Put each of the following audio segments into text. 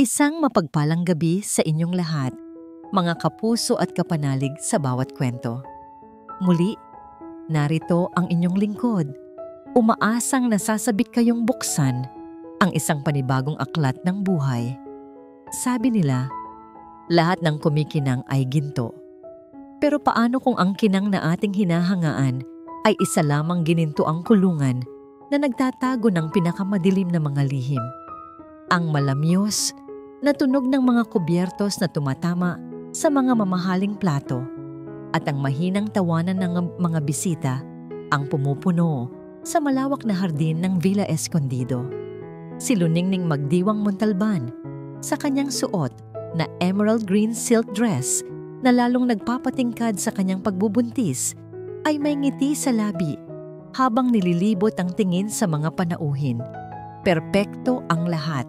Isang mapagpalang gabi sa inyong lahat, mga kapuso at kapanalig sa bawat kwento. Muli, narito ang inyong lingkod. Umaasang nasasabik kayong buksan ang isang panibagong aklat ng buhay. Sabi nila, lahat ng kumikinang ay ginto. Pero paano kung ang kinang na ating hinahangaan ay isa lamang gininto ang kulungan na nagtatago ng pinakamadilim na mga lihim? Ang malamyos na tunog ng mga kubyertos na tumatama sa mga mamahaling plato at ang mahinang tawanan ng mga bisita ang pumupuno sa malawak na hardin ng Villa Escondido. Si Luningning Magdiwang Montalban sa kanyang suot na emerald green silk dress na lalong nagpapatingkad sa kanyang pagbubuntis ay may ngiti sa labi habang nililibot ang tingin sa mga panauhin. Perpekto ang lahat.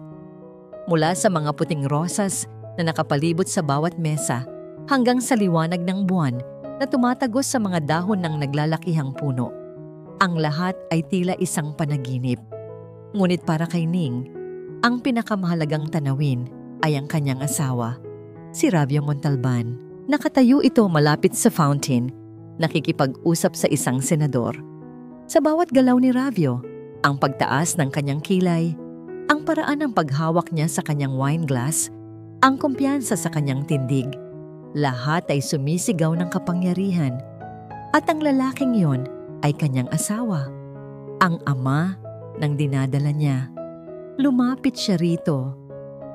Mula sa mga puting rosas na nakapalibot sa bawat mesa hanggang sa liwanag ng buwan na tumatagos sa mga dahon ng naglalakihang puno. Ang lahat ay tila isang panaginip. Ngunit para kay Ning, ang pinakamahalagang tanawin ay ang kanyang asawa, si Ravio Montalban. Nakatayo ito malapit sa fountain, nakikipag-usap sa isang senador. Sa bawat galaw ni Ravio, ang pagtaas ng kanyang kilay, ang paraan ng paghawak niya sa kanyang wine glass, ang kumpiyansa sa kanyang tindig, lahat ay sumisigaw ng kapangyarihan. At ang lalaking yon ay kanyang asawa, ang ama ng dinadala niya. Lumapit siya rito.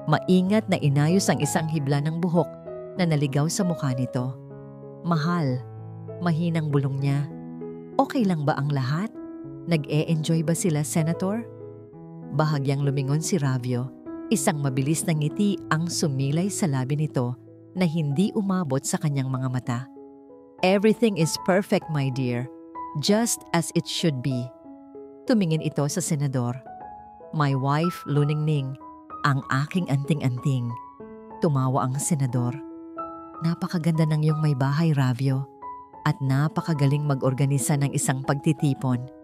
Maingat na inayos ang isang hibla ng buhok na naligaw sa mukha nito. Mahal, mahinang bulong niya. Okay lang ba ang lahat? Nag-e-enjoy ba sila, Senator? Bahagyang lumingon si Ravio. Isang mabilis na ngiti ang sumilay sa labi nito na hindi umabot sa kanyang mga mata. Everything is perfect, my dear. Just as it should be. Tumingin ito sa senador. My wife, Luningning, ang aking anting-anting. Tumawa ang senador. Napakaganda ng iyong may bahay, Ravio. At napakagaling mag-organisa ng isang pagtitipon.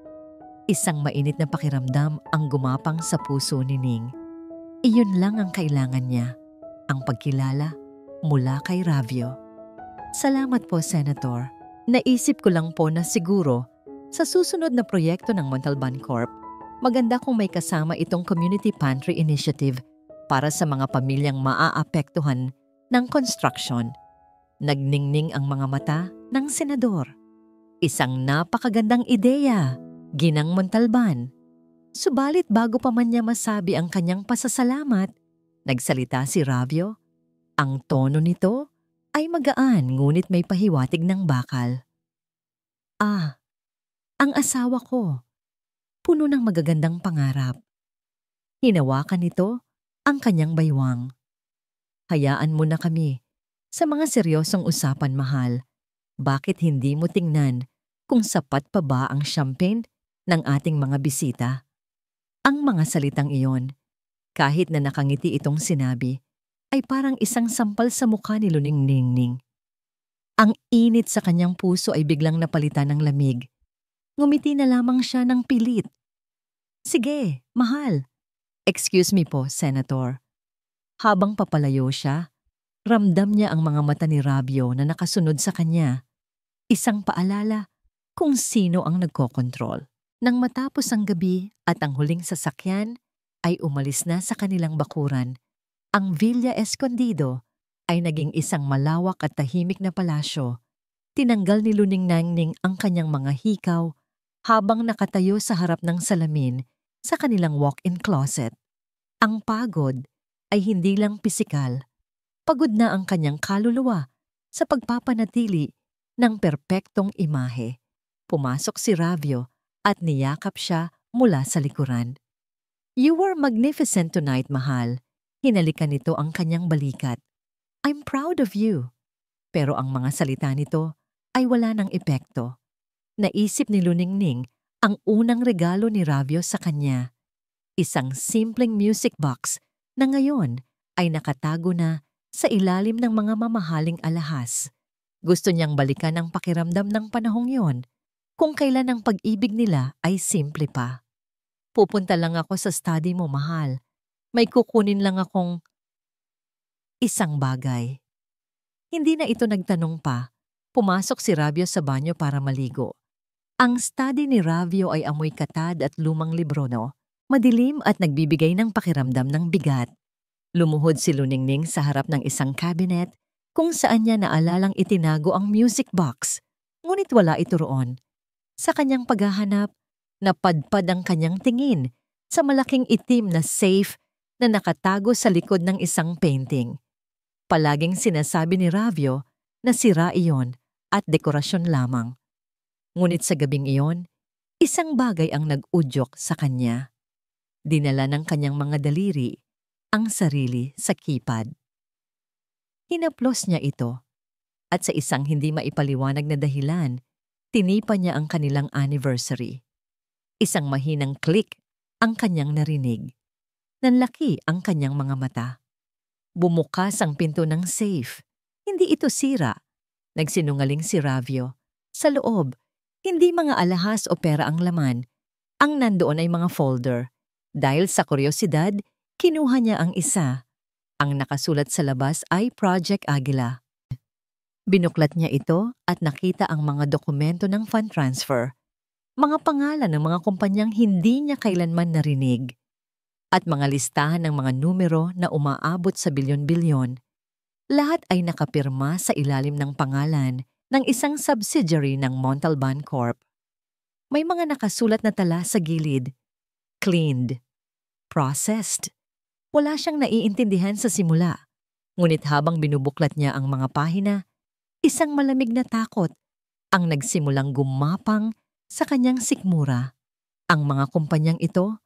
Isang mainit na pakiramdam ang gumapang sa puso ni Ning. Iyon lang ang kailangan niya, ang pagkilala mula kay Ravio. Salamat po, Senator. Naisip ko lang po na siguro sa susunod na proyekto ng Montalban Corp, maganda kung may kasama itong Community Pantry Initiative para sa mga pamilyang maaapektuhan ng construction. Nagningning ang mga mata ng senador. Isang napakagandang ideya, Ginang Montalban. Subalit bago pa man niya masabi ang kanyang pasasalamat, nagsalita si Ravio. Ang tono nito ay magaan ngunit may pahiwatig ng bakal. Ang asawa ko, puno ng magagandang pangarap. Hinawakan nito ang kanyang baywang. Hayaan mo na kami sa mga seryosong usapan, mahal. Bakit hindi mo tingnan kung sapat pa ba ang champagne ng ating mga bisita? Ang mga salitang iyon, kahit na nakangiti itong sinabi, ay parang isang sampal sa mukha ni Luningning. Ang init sa kanyang puso ay biglang napalitan ng lamig. Ngumiti na lamang siya ng pilit. Sige, mahal. Excuse me po, Senator. Habang papalayo siya, ramdam niya ang mga mata ni Ravio na nakasunod sa kanya. Isang paalala kung sino ang nagkokontrol. Nang matapos ang gabi at ang huling sasakyan ay umalis na sa kanilang bakuran, ang Villa Escondido ay naging isang malawak at tahimik na palasyo. Tinanggal ni Luningning ang kanyang mga hikaw habang nakatayo sa harap ng salamin sa kanilang walk-in closet. Ang pagod ay hindi lang pisikal. Pagod na ang kanyang kaluluwa sa pagpapanatili ng perpektong imahe. Pumasok si Ravio at niyakap siya mula sa likuran. You were magnificent tonight, mahal. Hinalikan nito ang kanyang balikat. I'm proud of you. Pero ang mga salita nito ay wala ng epekto. Naisip ni Luningning ang unang regalo ni Ravio sa kanya. Isang simpleng music box na ngayon ay nakatago na sa ilalim ng mga mamahaling alahas. Gusto niyang balikan ang pakiramdam ng panahong yon, kung kailan ang pag-ibig nila ay simple pa. Pupunta lang ako sa study mo, mahal. May kukunin lang akong isang bagay. Hindi na ito nagtanong pa. Pumasok si Ravio sa banyo para maligo. Ang study ni Ravio ay amoy katad at lumang libro, no? Madilim at nagbibigay ng pakiramdam ng bigat. Lumuhod si Luningning sa harap ng isang cabinet kung saan niya naalalang itinago ang music box. Ngunit wala ito roon. Sa kanyang paghahanap, napadpad ang kanyang tingin sa malaking itim na safe na nakatago sa likod ng isang painting. Palaging sinasabi ni Ravio na sira iyon at dekorasyon lamang. Ngunit sa gabing iyon, isang bagay ang nag-udyok sa kanya. Dinala ng kanyang mga daliri ang sarili sa keypad. Hinaplos niya ito at sa isang hindi maipaliwanag na dahilan, tinipa niya ang kanilang anniversary. Isang mahinang click ang kanyang narinig. Nanlaki ang kanyang mga mata. Bumukas ang pinto ng safe. Hindi ito sira. Nagsinungaling si Ravio. Sa loob, hindi mga alahas o pera ang laman. Ang nandoon ay mga folder. Dahil sa kuryosidad, kinuha niya ang isa. Ang nakasulat sa labas ay Project Aguila. Binuklat niya ito at nakita ang mga dokumento ng fund transfer. Mga pangalan ng mga kumpanyang hindi niya kailanman narinig. At mga listahan ng mga numero na umaabot sa bilyon-bilyon. Lahat ay nakapirma sa ilalim ng pangalan ng isang subsidiary ng Montalban Corp. May mga nakasulat na tala sa gilid. Cleaned. Processed. Wala siyang naiintindihan sa simula. Ngunit habang binubuklat niya ang mga pahina, isang malamig na takot ang nagsimulang gumapang sa kanyang sikmura. Ang mga kumpanyang ito,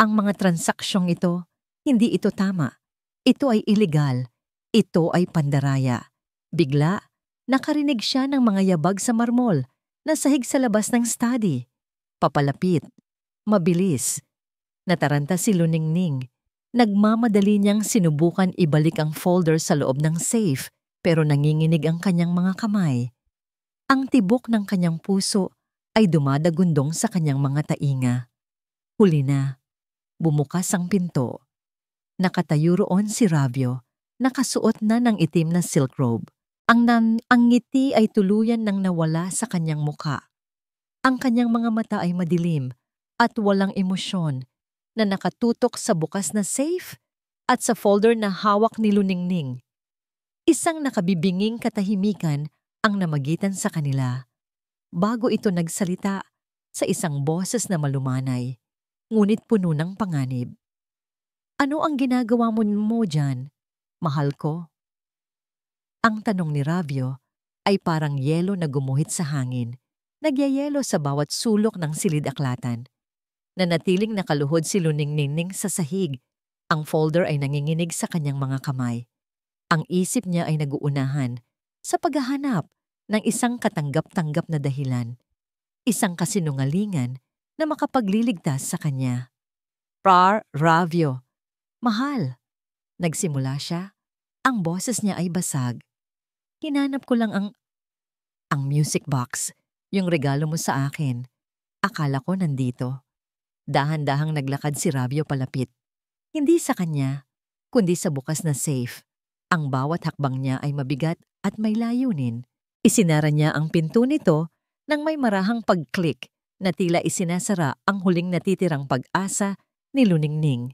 ang mga transaksyong ito, hindi ito tama. Ito ay illegal. Ito ay pandaraya. Bigla, nakarinig siya ng mga yabag sa marmol na sahig sa labas ng study. Papalapit. Mabilis. Nataranta si Luningning. Nagmamadali niyang sinubukan ibalik ang folder sa loob ng safe pero nanginginig ang kanyang mga kamay. Ang tibok ng kanyang puso ay dumadagundong sa kanyang mga tainga. Huli na. Bumukas ang pinto. Nakatayo roon si Ravio, nakasuot na ng itim na silk robe. Ang ngiti ay tuluyan nang nawala sa kanyang muka. Ang kanyang mga mata ay madilim at walang emosyon na nakatutok sa bukas na safe at sa folder na hawak ni Luningning. Isang nakabibinging katahimikan ang namagitan sa kanila. Bago ito nagsalita sa isang boses na malumanay, ngunit puno ng panganib. Ano ang ginagawa mo dyan, mahal ko? Ang tanong ni Ravio ay parang yelo na gumuhit sa hangin, nagyayelo sa bawat sulok ng silid-aklatan. Nanatiling nakaluhod si Luningning sa sahig. Ang folder ay nanginginig sa kanyang mga kamay. Ang isip niya ay naguunahan sa paghahanap ng isang katanggap-tanggap na dahilan. Isang kasinungalingan na makapagliligtas sa kanya. Ravio. Mahal. Nagsimula siya. Ang boses niya ay basag. Hinanap ko lang ang music box, yung regalo mo sa akin. Akala ko nandito. Dahan-dahang naglakad si Ravio palapit. Hindi sa kanya, kundi sa bukas na safe. Ang bawat hakbang niya ay mabigat at may layunin. Isinara niya ang pinto nito nang may marahang pag-click na tila isinasara ang huling natitirang pag-asa ni Luningning.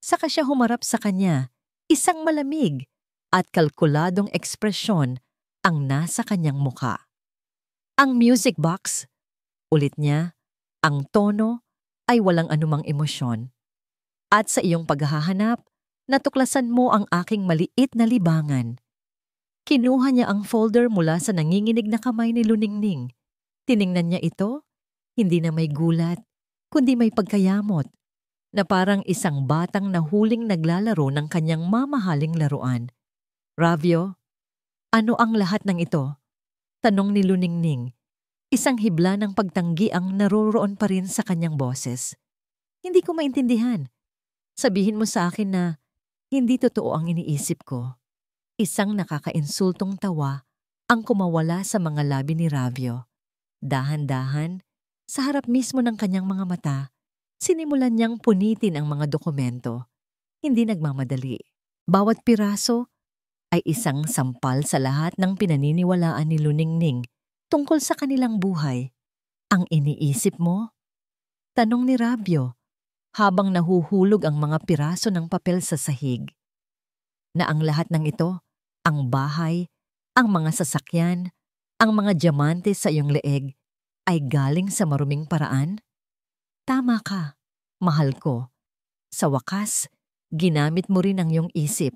Saka siya humarap sa kanya, isang malamig at kalkuladong ekspresyon ang nasa kanyang muka. Ang music box, ulit niya, ang tono ay walang anumang emosyon. At sa iyong paghahanap, natuklasan mo ang aking maliit na libangan. Kinuha niya ang folder mula sa nanginginig na kamay ni Luningning. Tiningnan niya ito, hindi na may gulat, kundi may pagkayamot, na parang isang batang nahuling naglalaro ng kanyang mamahaling laruan. Ravio, ano ang lahat ng ito? Tanong ni Luningning. Isang hibla ng pagtanggi ang naroroon pa rin sa kanyang boses. Hindi ko maintindihan. Sabihin mo sa akin na hindi totoo ang iniisip ko. Isang nakakainsultong tawa ang kumawala sa mga labi ni Ravio. Dahan-dahan, sa harap mismo ng kanyang mga mata, sinimulan niyang punitin ang mga dokumento. Hindi nagmamadali. Bawat piraso ay isang sampal sa lahat ng pinaniniwalaan ni Luningning tungkol sa kanilang buhay. Ang iniisip mo? Tanong ni Rabio habang nahuhulog ang mga piraso ng papel sa sahig. Na ang lahat ng ito, ang bahay, ang mga sasakyan, ang mga diamante sa iyong leeg, ay galing sa maruming paraan? Tama ka, mahal ko. Sa wakas, ginamit mo rin ang iyong isip.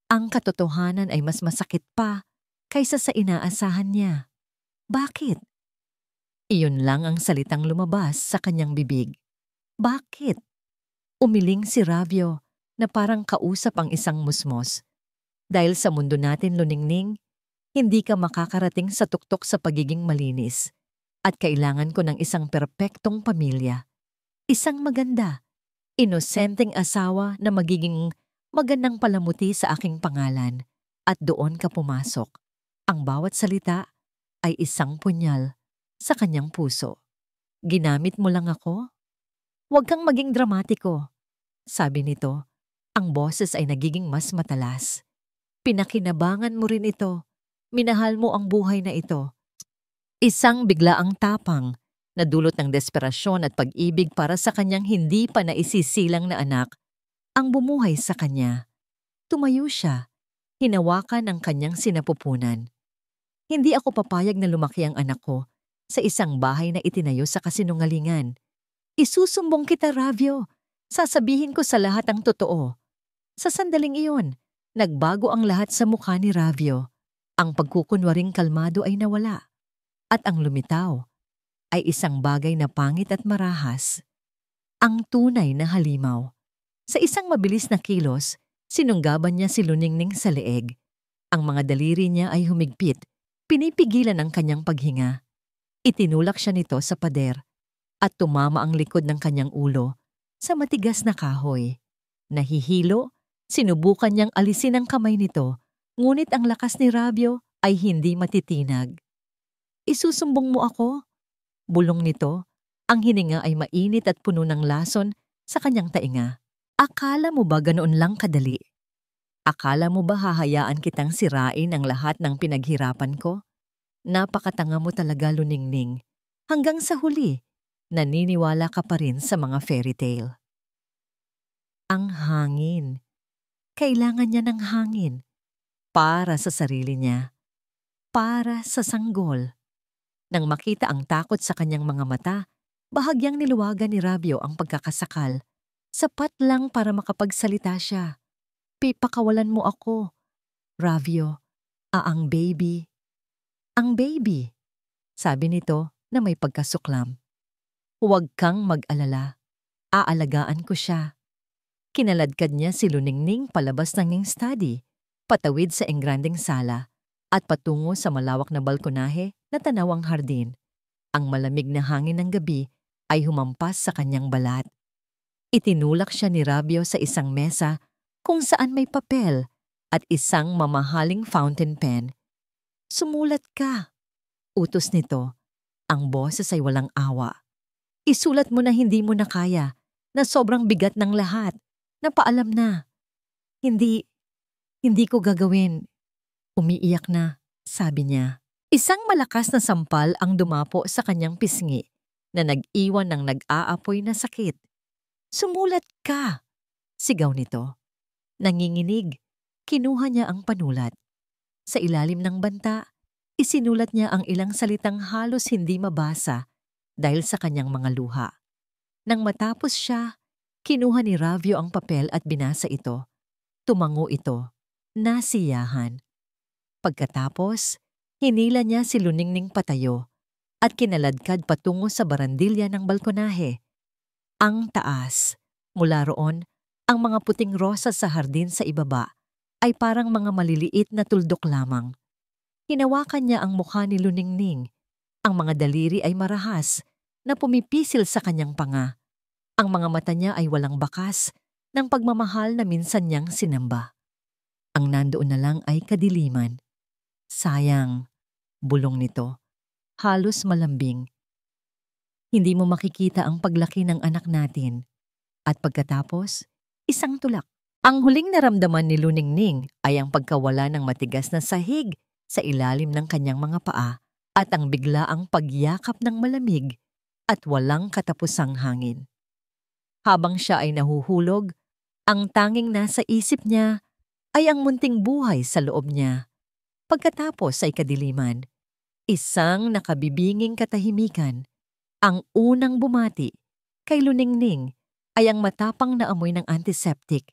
Ang katotohanan ay mas masakit pa kaysa sa inaasahan niya. Bakit? Iyon lang ang salitang lumabas sa kanyang bibig. Bakit? Umiling si Rabio na parang kausap ang isang musmos. Dahil sa mundo natin, Luningning, hindi ka makakarating sa tuktok sa pagiging malinis. At kailangan ko ng isang perpektong pamilya. Isang maganda, inosenteng asawa na magiging magandang palamuti sa aking pangalan. At doon ka pumasok. Ang bawat salita ay isang punyal sa kanyang puso. Ginamit mo lang ako? Huwag kang maging dramatiko. Sabi nito, ang boses ay nagiging mas matalas. Pinakinabangan mo rin ito. Minahal mo ang buhay na ito. Isang biglaang tapang na dulot ng desperasyon at pag-ibig para sa kanyang hindi pa naisisilang na anak ang bumuhay sa kanya. Tumayo siya, hinawakan ang kanyang sinapupunan. Hindi ako papayag na lumaki ang anak ko sa isang bahay na itinayo sa kasinungalingan. Isusumbong kita, Rabio. Sasabihin ko sa lahat ang totoo. Sa sandaling iyon, nagbago ang lahat sa mukha ni Rabio. Ang pagkukunwaring kalmado ay nawala. At ang lumitaw ay isang bagay na pangit at marahas. Ang tunay na halimaw. Sa isang mabilis na kilos, sinunggaban niya si Luningning sa leeg. Ang mga daliri niya ay humigpit, pinipigilan ang kanyang paghinga. Itinulak siya nito sa pader at tumama ang likod ng kanyang ulo sa matigas na kahoy. Nahihilo, sinubukan niyang alisin ang kamay nito, ngunit ang lakas ni Rabio ay hindi matitinag. Isusumbong mo ako? Bulong nito, ang hininga ay mainit at puno ng lason sa kanyang tainga. Akala mo ba ganoon lang kadali? Akala mo ba hahayaan kitang sirain ang lahat ng pinaghirapan ko? Napakatanga mo talaga, Luningning. Hanggang sa huli, naniniwala ka pa rin sa mga fairy tale. Ang hangin. Kailangan niya ng hangin. Para sa sarili niya. Para sa sanggol. Nang makita ang takot sa kanyang mga mata, bahagyang niluwagan ni Rabio ang pagkakasakal. Sapat lang para makapagsalita siya. Pakawalan mo ako. Rabio, ang baby. Ang baby, sabi nito na may pagkasuklam. Huwag kang mag-alala. Aalagaan ko siya. Kinaladkad niya si Luningning palabas ng study, patawid sa engrandeng sala, at patungo sa malawak na balkonahe na tanawang hardin. Ang malamig na hangin ng gabi ay humampas sa kanyang balat. Itinulak siya ni Rabio sa isang mesa kung saan may papel at isang mamahaling fountain pen. Sumulat ka, utos nito. Ang boses ay walang awa. Isulat mo na hindi mo na kaya, na sobrang bigat ng lahat, na paalam na. Hindi ko gagawin. Umiiyak na, sabi niya. Isang malakas na sampal ang dumapo sa kanyang pisngi na nag-iwan ng nag-aapoy na sakit. Sumulat ka, sigaw nito. Nanginginig, kinuha niya ang panulat. Sa ilalim ng banta, isinulat niya ang ilang salitang halos hindi mabasa dahil sa kanyang mga luha. Nang matapos siya, kinuha ni Rabio ang papel at binasa ito. Tumango ito, nasiyahan. Pagkatapos, hinila niya si Luningning patayo at kinaladkad patungo sa barandilya ng balkonahe. Ang taas, mula roon, ang mga puting rosas sa hardin sa ibaba ay parang mga maliliit na tuldok lamang. Hinawakan niya ang mukha ni Luningning. Ang mga daliri ay marahas na pumipisil sa kanyang panga. Ang mga mata niya ay walang bakas ng pagmamahal na minsan niyang sinamba. Ang nandoon na lang ay kadiliman. Sayang, bulong nito. Halos malambing. Hindi mo makikita ang paglaki ng anak natin. At pagkatapos, isang tulak. Ang huling naramdaman ni Luningning ay ang pagkawala ng matigas na sahig sa ilalim ng kanyang mga paa at ang biglaang pagyakap ng malamig at walang katapusang hangin. Habang siya ay nahuhulog, ang tanging nasa isip niya ay ang munting buhay sa loob niya. Pagkatapos ay kadiliman, isang nakabibinging katahimikan. Ang unang bumati kay Luningning ay ang matapang na amoy ng antiseptic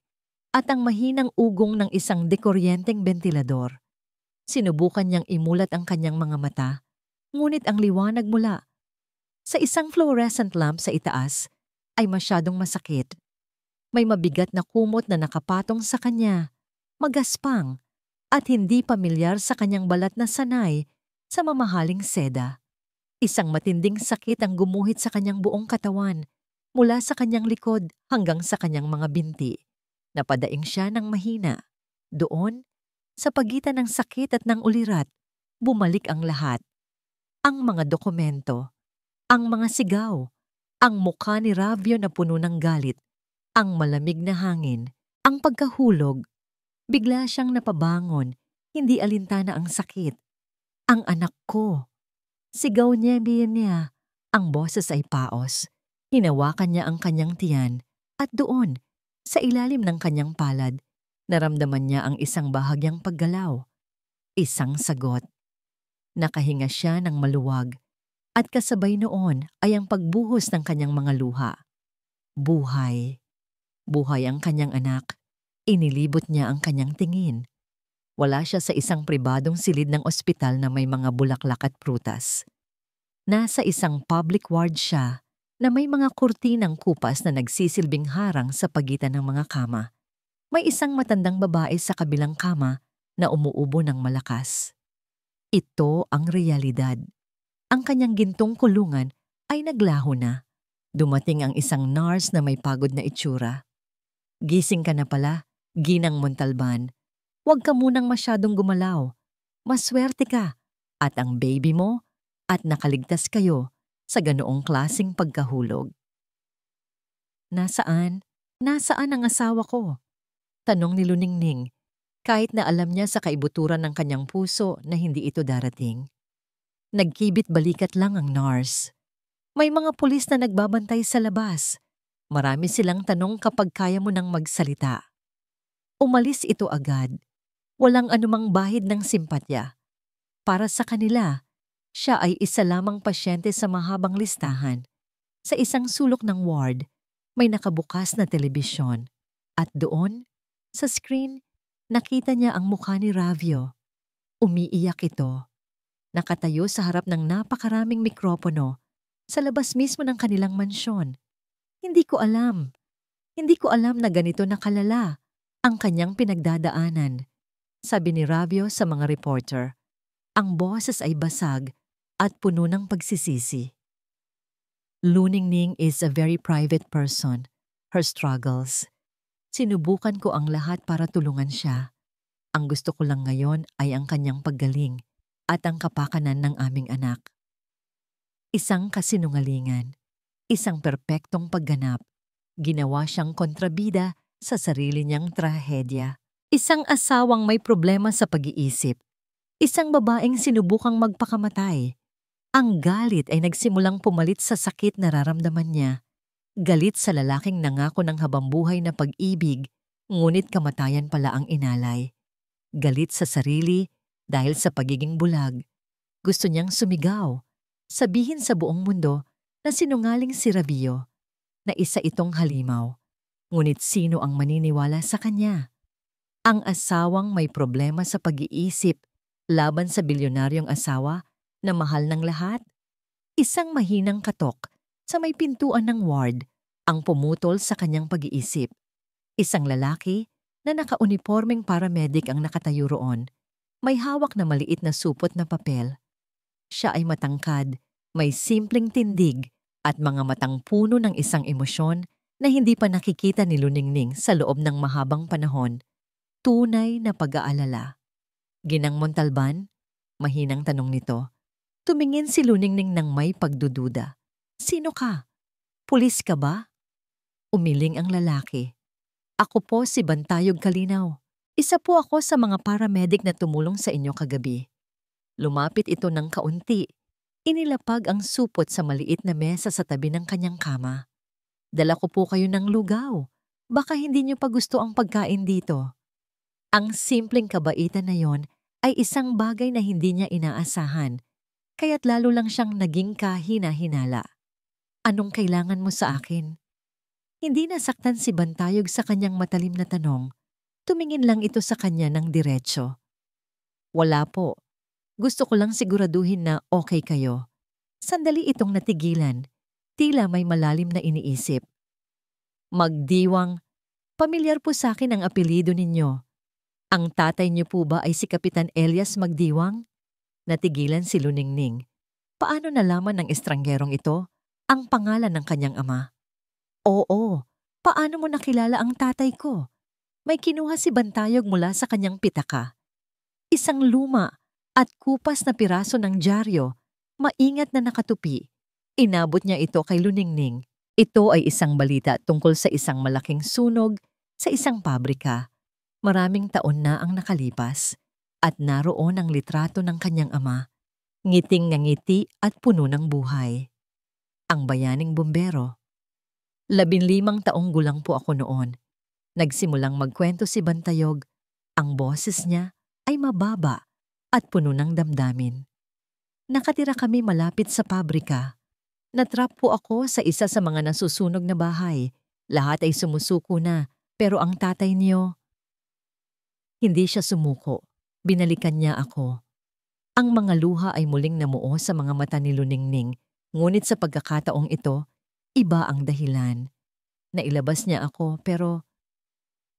at ang mahinang ugong ng isang dekuryenteng bentilador. Sinubukan niyang imulat ang kanyang mga mata, ngunit ang liwanag mula sa isang fluorescent lamp sa itaas ay masyadong masakit. May mabigat na kumot na nakapatong sa kanya, magaspang, at hindi pamilyar sa kanyang balat na sanay sa mamahaling seda. Isang matinding sakit ang gumuhit sa kanyang buong katawan, mula sa kanyang likod hanggang sa kanyang mga binti. Napadaing siya ng mahina. Doon, sa pagitan ng sakit at ng ulirat, bumalik ang lahat. Ang mga dokumento, ang mga sigaw, ang mukha ni Ravio na puno ng galit, ang malamig na hangin, ang pagkahulog. Bigla siyang napabangon, hindi alintana ang sakit. Ang anak ko. Sigaw niya, ang boses ay paos. Hinawakan niya ang kanyang tiyan at doon, sa ilalim ng kanyang palad, naramdaman niya ang isang bahagyang paggalaw. Isang sagot. Nakahinga siya ng maluwag at kasabay noon ay ang pagbuhos ng kanyang mga luha. Buhay. Buhay ang kanyang anak. Inilibot niya ang kanyang tingin. Wala siya sa isang pribadong silid ng ospital na may mga bulaklak at prutas. Nasa isang public ward siya na may mga kurtinang kupas na nagsisilbing harang sa pagitan ng mga kama. May isang matandang babae sa kabilang kama na umuubo ng malakas. Ito ang realidad. Ang kanyang gintong kulungan ay naglaho na. Dumating ang isang nurse na may pagod na itsura. Gising ka na pala, Ginang Montalban. Huwag ka munang masyadong gumalaw. Maswerte ka at ang baby mo at nakaligtas kayo sa ganoong klaseng pagkahulog. Nasaan? Nasaan ang asawa ko? Tanong ni Luningning, kahit na alam niya sa kaibuturan ng kanyang puso na hindi ito darating. Nagkibit balikat lang ang nurse. May mga pulis na nagbabantay sa labas. Marami silang tanong kapag kaya mo nang magsalita. Umalis ito agad. Walang anumang bahid ng simpatya. Para sa kanila, siya ay isa lamang pasyente sa mahabang listahan. Sa isang sulok ng ward, may nakabukas na telebisyon. At doon, sa screen, nakita niya ang mukha ni Ravio. Umiiyak ito. Nakatayo sa harap ng napakaraming mikropono sa labas mismo ng kanilang mansyon. Hindi ko alam na ganito na kalala ang kanyang pinagdadaanan, sabi ni Ravio sa mga reporter. Ang boses ay basag at puno ng pagsisisi. Luningning is a very private person. Her struggles. Sinubukan ko ang lahat para tulungan siya. Ang gusto ko lang ngayon ay ang kanyang paggaling at ang kapakanan ng aming anak. Isang kasinungalingan, isang perpektong pagganap. Ginawa siyang kontrabida sa sarili niyang trahedya. Isang asawang may problema sa pag-iisip. Isang babaeng sinubukang magpakamatay. Ang galit ay nagsimulang pumalit sa sakit na nararamdaman niya. Galit sa lalaking nangako ng habambuhay na pag-ibig, ngunit kamatayan pala ang inalay. Galit sa sarili dahil sa pagiging bulag. Gusto niyang sumigaw, sabihin sa buong mundo na sinungaling si Ravio, na isa itong halimaw. Ngunit sino ang maniniwala sa kanya? Ang asawang may problema sa pag-iisip laban sa bilyonaryong asawa na mahal ng lahat? Isang mahinang katok sa may pintuan ng ward ang pumutol sa kanyang pag-iisip. Isang lalaki na nakaunipormeng paramedic ang nakatayo roon. May hawak na maliit na supot na papel. Siya ay matangkad, may simpleng tindig at mga matang puno ng isang emosyon na hindi pa nakikita ni Luningning sa loob ng mahabang panahon. Tunay na pag-aalala. Ginang Montalban? Mahinang tanong nito. Tumingin si Luningning ng may pagdududa. Sino ka? Pulis ka ba? Umiling ang lalaki. Ako po si Bantayog Kalinaw. Isa po ako sa mga paramedic na tumulong sa inyo kagabi. Lumapit ito ng kaunti. Inilapag ang supot sa maliit na mesa sa tabi ng kanyang kama. Dala ko po kayo ng lugaw. Baka hindi niyo pa gusto ang pagkain dito. Ang simpleng kabaitan na yon ay isang bagay na hindi niya inaasahan, kaya't lalo lang siyang naging kahina-hinala. Anong kailangan mo sa akin? Hindi nasaktan si Bantayog sa kanyang matalim na tanong. Tumingin lang ito sa kanya ng diretso. Wala po. Gusto ko lang siguraduhin na okay kayo. Sandali itong natigilan. Tila may malalim na iniisip. Magdiwang, pamilyar po sa akin ang apelyido ninyo. Ang tatay niyo po ba ay si Kapitan Elias Magdiwang? Natigilan si Luningning. Paano nalaman ng estranggerong ito ang pangalan ng kanyang ama? Oo, paano mo nakilala ang tatay ko? May kinuha si Bantayog mula sa kanyang pitaka. Isang luma at kupas na piraso ng dyaryo, maingat na nakatupi. Inabot niya ito kay Luningning. Ito ay isang balita tungkol sa isang malaking sunog sa isang pabrika. Maraming taon na ang nakalipas at naroon ang litrato ng kanyang ama. Ngiting ng ngiti at puno ng buhay. Ang bayaning bumbero. 15 taong gulang po ako noon. Nagsimulang magkwento si Bantayog. Ang boses niya ay mababa at puno ng damdamin. Nakatira kami malapit sa pabrika. Natrap po ako sa isa sa mga nasusunog na bahay. Lahat ay sumusuko na, pero ang tatay niyo, hindi siya sumuko. Binalikan niya ako. Ang mga luha ay muling namuo sa mga mata ni Luningning, ngunit sa pagkakataong ito, iba ang dahilan. Nailabas niya ako pero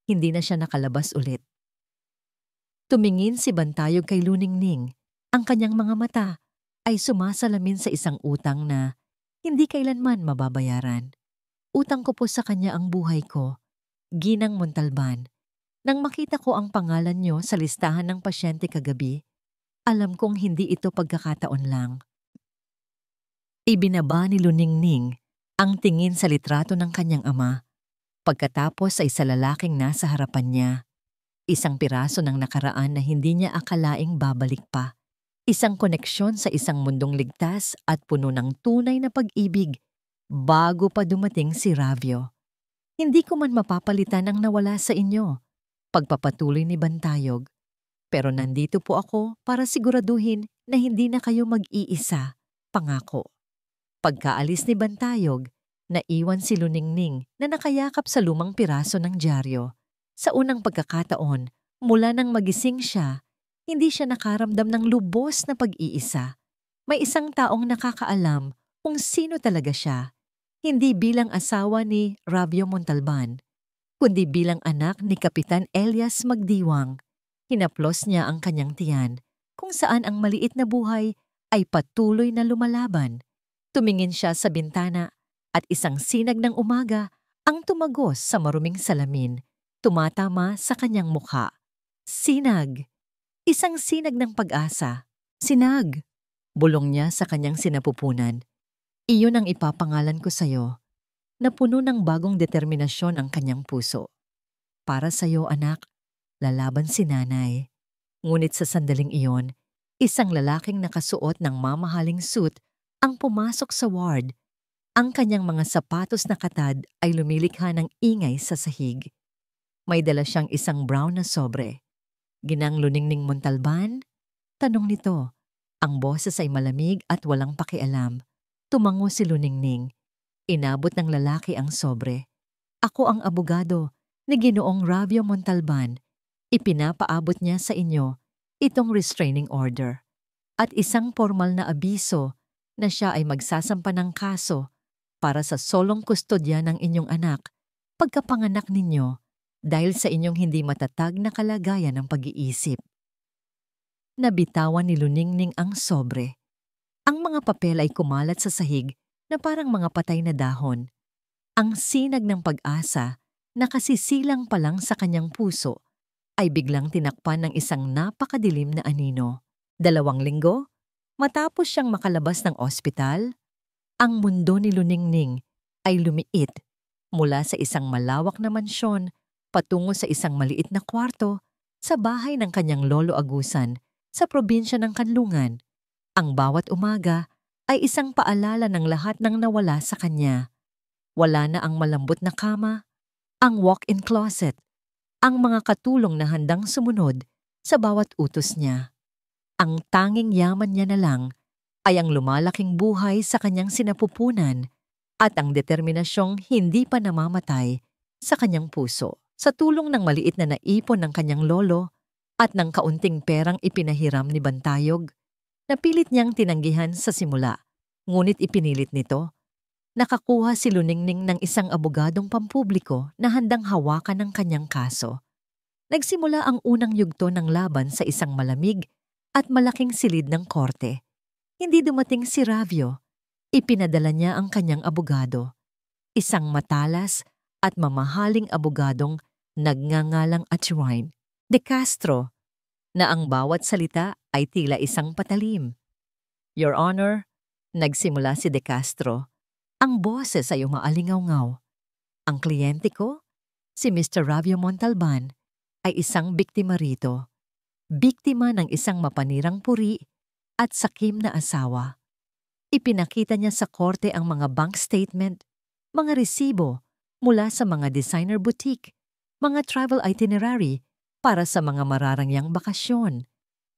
hindi na siya nakalabas ulit. Tumingin si Bantayog kay Luningning. Ang kanyang mga mata ay sumasalamin sa isang utang na hindi kailanman mababayaran. Utang ko po sa kanya ang buhay ko, Ginang Montalban. Nang makita ko ang pangalan niyo sa listahan ng pasyente kagabi, alam kong hindi ito pagkakataon lang. Ibinaba ni Luningning ang tingin sa litrato ng kanyang ama. Pagkatapos ay sa lalaking nasa harapan niya. Isang piraso ng nakaraan na hindi niya akalaing babalik pa. Isang koneksyon sa isang mundong ligtas at puno ng tunay na pag-ibig bago pa dumating si Ravio. Hindi ko man mapapalitan ang nawala sa inyo, pagpapatuloy ni Bantayog. Pero nandito po ako para siguraduhin na hindi na kayo mag-iisa, pangako. Pagkaalis ni Bantayog, naiwan si Luningning na nakayakap sa lumang piraso ng dyaryo. Sa unang pagkakataon, mula nang magising siya, hindi siya nakaramdam ng lubos na pag-iisa. May isang taong nakakaalam kung sino talaga siya, hindi bilang asawa ni Ravio Montalban, kundi bilang anak ni Kapitan Elias Magdiwang. Hinaplos niya ang kanyang tiyan, kung saan ang maliit na buhay ay patuloy na lumalaban. Tumingin siya sa bintana at isang sinag ng umaga ang tumagos sa maruming salamin, tumatama sa kanyang mukha. Sinag! Isang sinag ng pag-asa. Sinag! Bulong niya sa kanyang sinapupunan. Iyon ang ipapangalan ko sa'yo. Napuno ng bagong determinasyon ang kanyang puso. Para sa'yo, anak, lalaban si nanay. Ngunit sa sandaling iyon, isang lalaking nakasuot ng mamahaling suit ang pumasok sa ward. Ang kanyang mga sapatos na katad ay lumilikha ng ingay sa sahig. May dala siyang isang brown na sobre. Ginang Luningning Montalban? Tanong nito. Ang boses ay malamig at walang pakialam. Tumango si Luningning. Inabot ng lalaki ang sobre. Ako ang abogado ni Ginoong Ravio Montalban. Ipinapaabot niya sa inyo itong restraining order at isang formal na abiso na siya ay magsasampa ng kaso para sa solong kustodya ng inyong anak pagkapanganak ninyo dahil sa inyong hindi matatag na kalagayan ng pag-iisip. Nabitawan ni Luningning ang sobre. Ang mga papel ay kumalat sa sahig na parang mga patay na dahon. Ang sinag ng pag-asa na kasisilang pa lang sa kanyang puso ay biglang tinakpan ng isang napakadilim na anino. 2 linggo, matapos siyang makalabas ng ospital, ang mundo ni Luningning ay lumiit mula sa isang malawak na mansyon patungo sa isang maliit na kwarto sa bahay ng kanyang lolo Agusan sa probinsya ng Kanlungan. Ang bawat umaga ay isang paalala ng lahat ng nawala sa kanya. Wala na ang malambot na kama, ang walk-in closet, ang mga katulong na handang sumunod sa bawat utos niya. Ang tanging yaman niya na lang ay ang lumalaking buhay sa kanyang sinapupunan at ang determinasyong hindi pa namamatay sa kanyang puso. Sa tulong ng maliit na naipon ng kanyang lolo at ng kaunting perang ipinahiram ni Bantayog, napilit niyang tinanggihan sa simula, ngunit ipinilit nito. Nakakuha si Luningning ng isang abogadong pampubliko na handang hawakan ng kanyang kaso. Nagsimula ang unang yugto ng laban sa isang malamig at malaking silid ng korte. Hindi dumating si Ravio. Ipinadala niya ang kanyang abogado. Isang matalas at mamahaling abogadong nagngangalang Atchwine de Castro, na ang bawat salita ay tila isang patalim. Your Honor, nagsimula si de Castro. Ang boses ay umaalingaw-ngaw. Ang kliyente ko, si Mr. Ravio Montalban, ay isang biktima rito. Biktima ng isang mapanirang puri at sakim na asawa. Ipinakita niya sa korte ang mga bank statement, mga resibo mula sa mga designer boutique, mga travel itinerary para sa mga mararangyang bakasyon.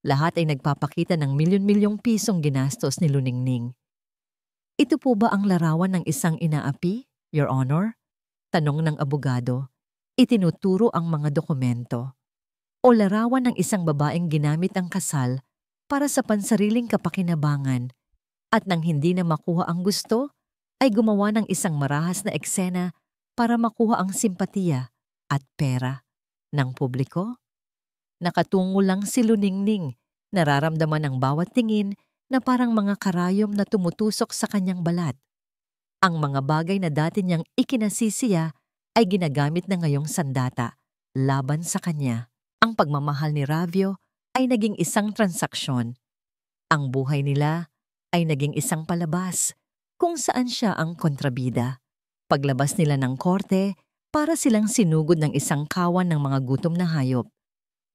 Lahat ay nagpapakita ng milyon-milyong pisong ginastos ni Luningning. Ito po ba ang larawan ng isang inaapi, Your Honor? Tanong ng abogado. Itinuturo ang mga dokumento. O larawan ng isang babaeng ginamit ang kasal para sa pansariling kapakinabangan at nang hindi na makuha ang gusto, ay gumawa ng isang marahas na eksena para makuha ang simpatiya at pera ng publiko? Nakatungo lang si Luningning, nararamdaman ang bawat tingin na parang mga karayom na tumutusok sa kanyang balat. Ang mga bagay na dati niyang ikinasisiya ay ginagamit na ngayong sandata laban sa kanya. Ang pagmamahal ni Ravio ay naging isang transaksyon. Ang buhay nila ay naging isang palabas kung saan siya ang kontrabida. Paglabas nila ng korte, para silang sinugod ng isang kawan ng mga gutom na hayop.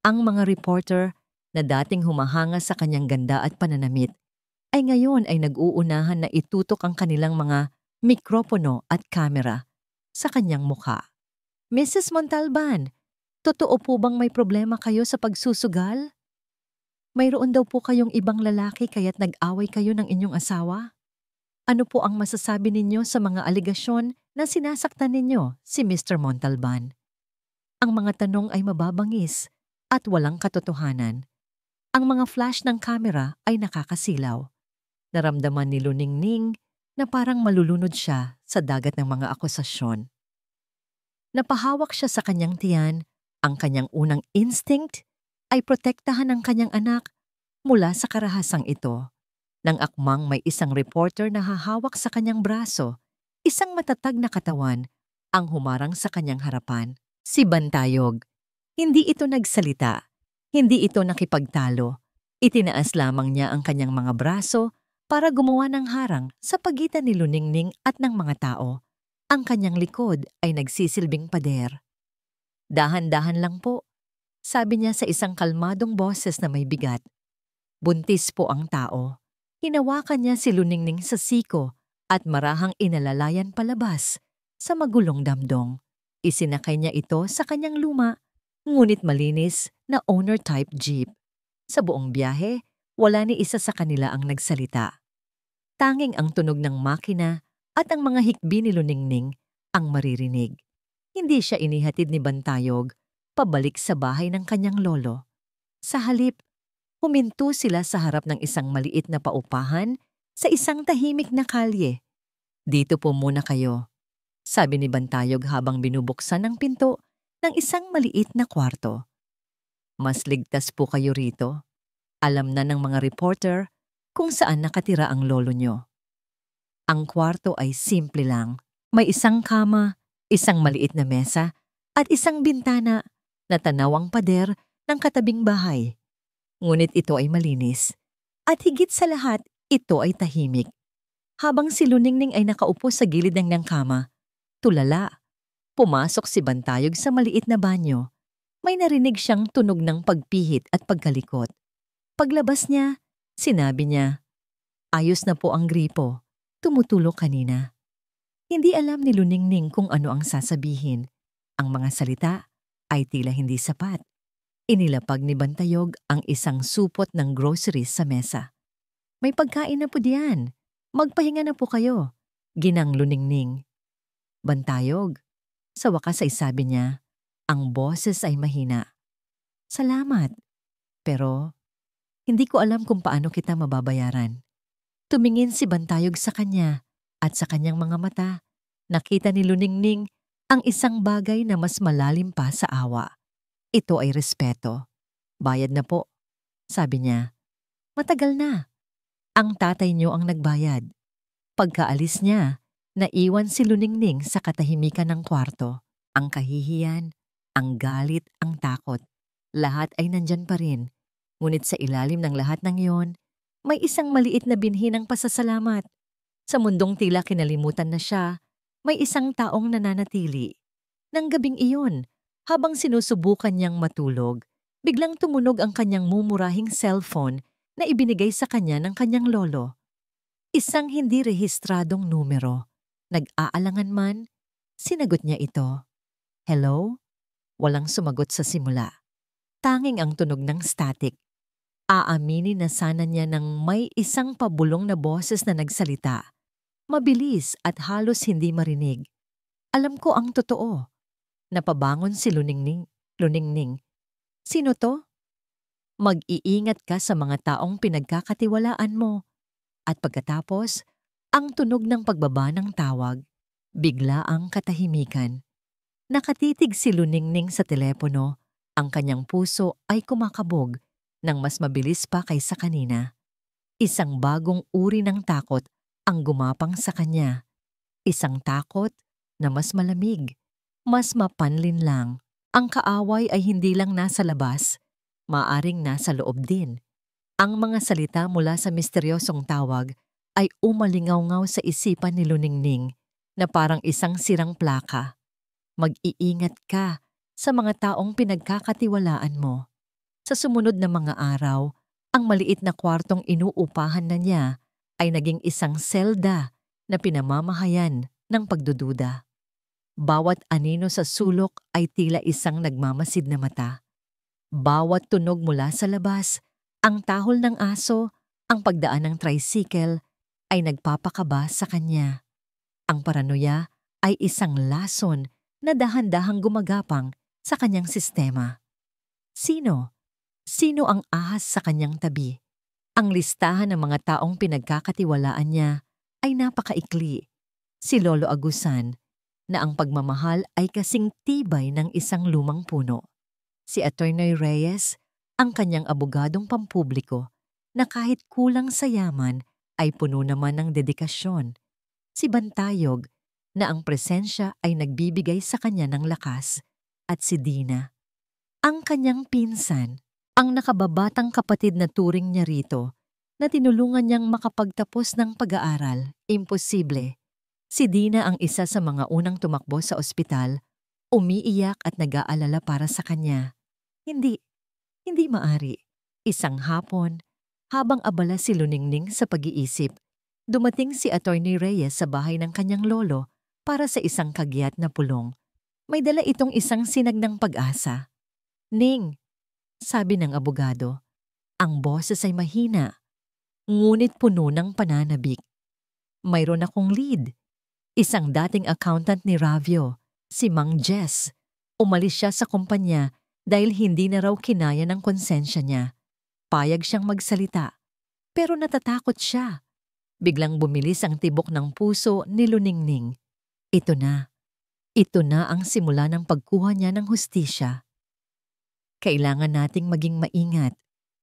Ang mga reporter na dating humahanga sa kanyang ganda at pananamit ay ngayon ay nag-uunahan na itutok ang kanilang mga mikropono at kamera sa kanyang mukha. Mrs. Montalban, totoo po bang may problema kayo sa pagsusugal? Mayroon daw po kayong ibang lalaki kaya't nag-away kayo ng inyong asawa? Ano po ang masasabi ninyo sa mga aligasyon na sinasaktan ninyo si Mr. Montalban? Ang mga tanong ay mababangis at walang katotohanan. Ang mga flash ng kamera ay nakakasilaw. Naramdaman ni Luningning na parang malulunod siya sa dagat ng mga akusasyon. Napahawak siya sa kanyang tiyan. Ang kanyang unang instinct ay protektahan ang kanyang anak mula sa karahasang ito. Nang akmang may isang reporter na hahawak sa kanyang braso, isang matatag na katawan ang humarang sa kanyang harapan. Si Bantayog. Hindi ito nagsalita. Hindi ito nakipagtalo. Itinaas lamang niya ang kanyang mga braso para gumawa ng harang sa pagitan ni Luningning at ng mga tao. Ang kanyang likod ay nagsisilbing pader. Dahan-dahan lang po, sabi niya sa isang kalmadong boses na may bigat. Buntis po ang tao. Hinawakan niya si Luningning sa siko at marahang inalalayan palabas sa magulong damdong. Isinakay niya ito sa kanyang luma, ngunit malinis na owner-type jeep. Sa buong biyahe, wala ni isa sa kanila ang nagsalita. Tanging ang tunog ng makina at ang mga hikbi ni Luningning ang maririnig. Hindi siya inihatid ni Bantayog pabalik sa bahay ng kanyang lolo. Sa halip, huminto sila sa harap ng isang maliit na paupahan sa isang tahimik na kalye. Dito po muna kayo, sabi ni Bantayog habang binubuksan ang pinto ng isang maliit na kwarto. Mas ligtas po kayo rito. Alam na ng mga reporter kung saan nakatira ang lolo nyo. Ang kwarto ay simple lang. May isang kama, isang maliit na mesa, at isang bintana na tanawang pader ng katabing bahay. Ngunit ito ay malinis. At higit sa lahat, ito ay tahimik. Habang si Luningning ay nakaupo sa gilid ng kama, tulala. Pumasok si Bantayog sa maliit na banyo. May narinig siyang tunog ng pagpihit at pagkalikot. Paglabas niya, sinabi niya, "Ayos na po ang gripo. Tumutulog kanina." Hindi alam ni Luningning kung ano ang sasabihin. Ang mga salita ay tila hindi sapat. Inilapag ni Bantayog ang isang supot ng groceries sa mesa. "May pagkain na po diyan. Magpahinga na po kayo," ginang Luningning. "Bantayog," sa wakas ay sabi niya, ang boses ay mahina. "Salamat, pero hindi ko alam kung paano kita mababayaran." Tumingin si Bantayog sa kanya at sa kanyang mga mata, nakita ni Luningning ang isang bagay na mas malalim pa sa awa. Ito ay respeto. "Bayad na po," sabi niya. "Matagal na. Ang tatay niyo ang nagbayad." Pagkaalis niya, naiwan si Luningning sa katahimikan ng kwarto. Ang kahihiyan, ang galit, ang takot. Lahat ay nandyan pa rin. Ngunit sa ilalim ng lahat ng iyon, may isang maliit na binhi ng pasasalamat. Sa mundong tila kinalimutan na siya, may isang taong nananatili. Nang gabing iyon, habang sinusubukan niyang matulog, biglang tumunog ang kanyang mumurahing cellphone na ibinigay sa kanya ng kanyang lolo. Isang hindi rehistradong numero. Nag-aalangan man, sinagot niya ito. "Hello?" Walang sumagot sa simula. Tanging ang tunog ng static. Aaminin na sana niya nang may isang pabulong na boses na nagsalita. Mabilis at halos hindi marinig. "Alam ko ang totoo." Napabangon si Luningning. Luningning. "Sino to?" "Mag-iingat ka sa mga taong pinagkakatiwalaan mo." At pagkatapos, ang tunog ng pagbaba ng tawag, bigla ang katahimikan. Nakatitig si Luningning sa telepono, ang kanyang puso ay kumakabog ng mas mabilis pa kaysa kanina. Isang bagong uri ng takot ang gumapang sa kanya. Isang takot na mas malamig, mas mapanlinlang. Ang kaaway ay hindi lang nasa labas, maaring nasa loob din. Ang mga salita mula sa misteryosong tawag ay umalingaw-ngaw sa isipan ni Luningning na parang isang sirang plaka. Mag-iingat ka sa mga taong pinagkakatiwalaan mo. Sa sumunod na mga araw, ang maliit na kwartong inuupahan na niya ay naging isang selda na pinamamahayan ng pagdududa. Bawat anino sa sulok ay tila isang nagmamasid na mata. Bawat tunog mula sa labas, ang tahol ng aso, ang pagdaan ng tricycle, ay nagpapakaba sa kanya. Ang paranoia ay isang lason na dahan-dahang gumagapang sa kanyang sistema. Sino? Sino ang ahas sa kanyang tabi? Ang listahan ng mga taong pinagkakatiwalaan niya ay napakaikli. Si Lolo Agusan, na ang pagmamahal ay kasing tibay ng isang lumang puno. Si Attorney Reyes, ang kanyang abogadong pampubliko, na kahit kulang sa yaman ay puno naman ng dedikasyon. Si Bantayog, na ang presensya ay nagbibigay sa kanya ng lakas. At si Dina, ang kanyang pinsan, ang nakababatang kapatid na turing niya rito, na tinulungan niyang makapagtapos ng pag-aaral. Imposible. Si Dina ang isa sa mga unang tumakbo sa ospital, umiiyak at nag-aalala para sa kanya. Hindi maari. Isang hapon, habang abala si Luningning sa pag-iisip, dumating si Attorney Reyes sa bahay ng kanyang lolo para sa isang kagyat na pulong. May dala itong isang sinag ng pag-asa. "Ning," sabi ng abogado, ang boses ay mahina, ngunit puno ng pananabik. "Mayroon akong lead. Isang dating accountant ni Ravio, si Mang Jess. Umalis siya sa kumpanya dahil hindi na raw kinaya ng konsensya niya. Payag siyang magsalita, pero natatakot siya." Biglang bumilis ang tibok ng puso ni Luningning. Ito na ang simula ng pagkuha niya ng hustisya. "Kailangan nating maging maingat,"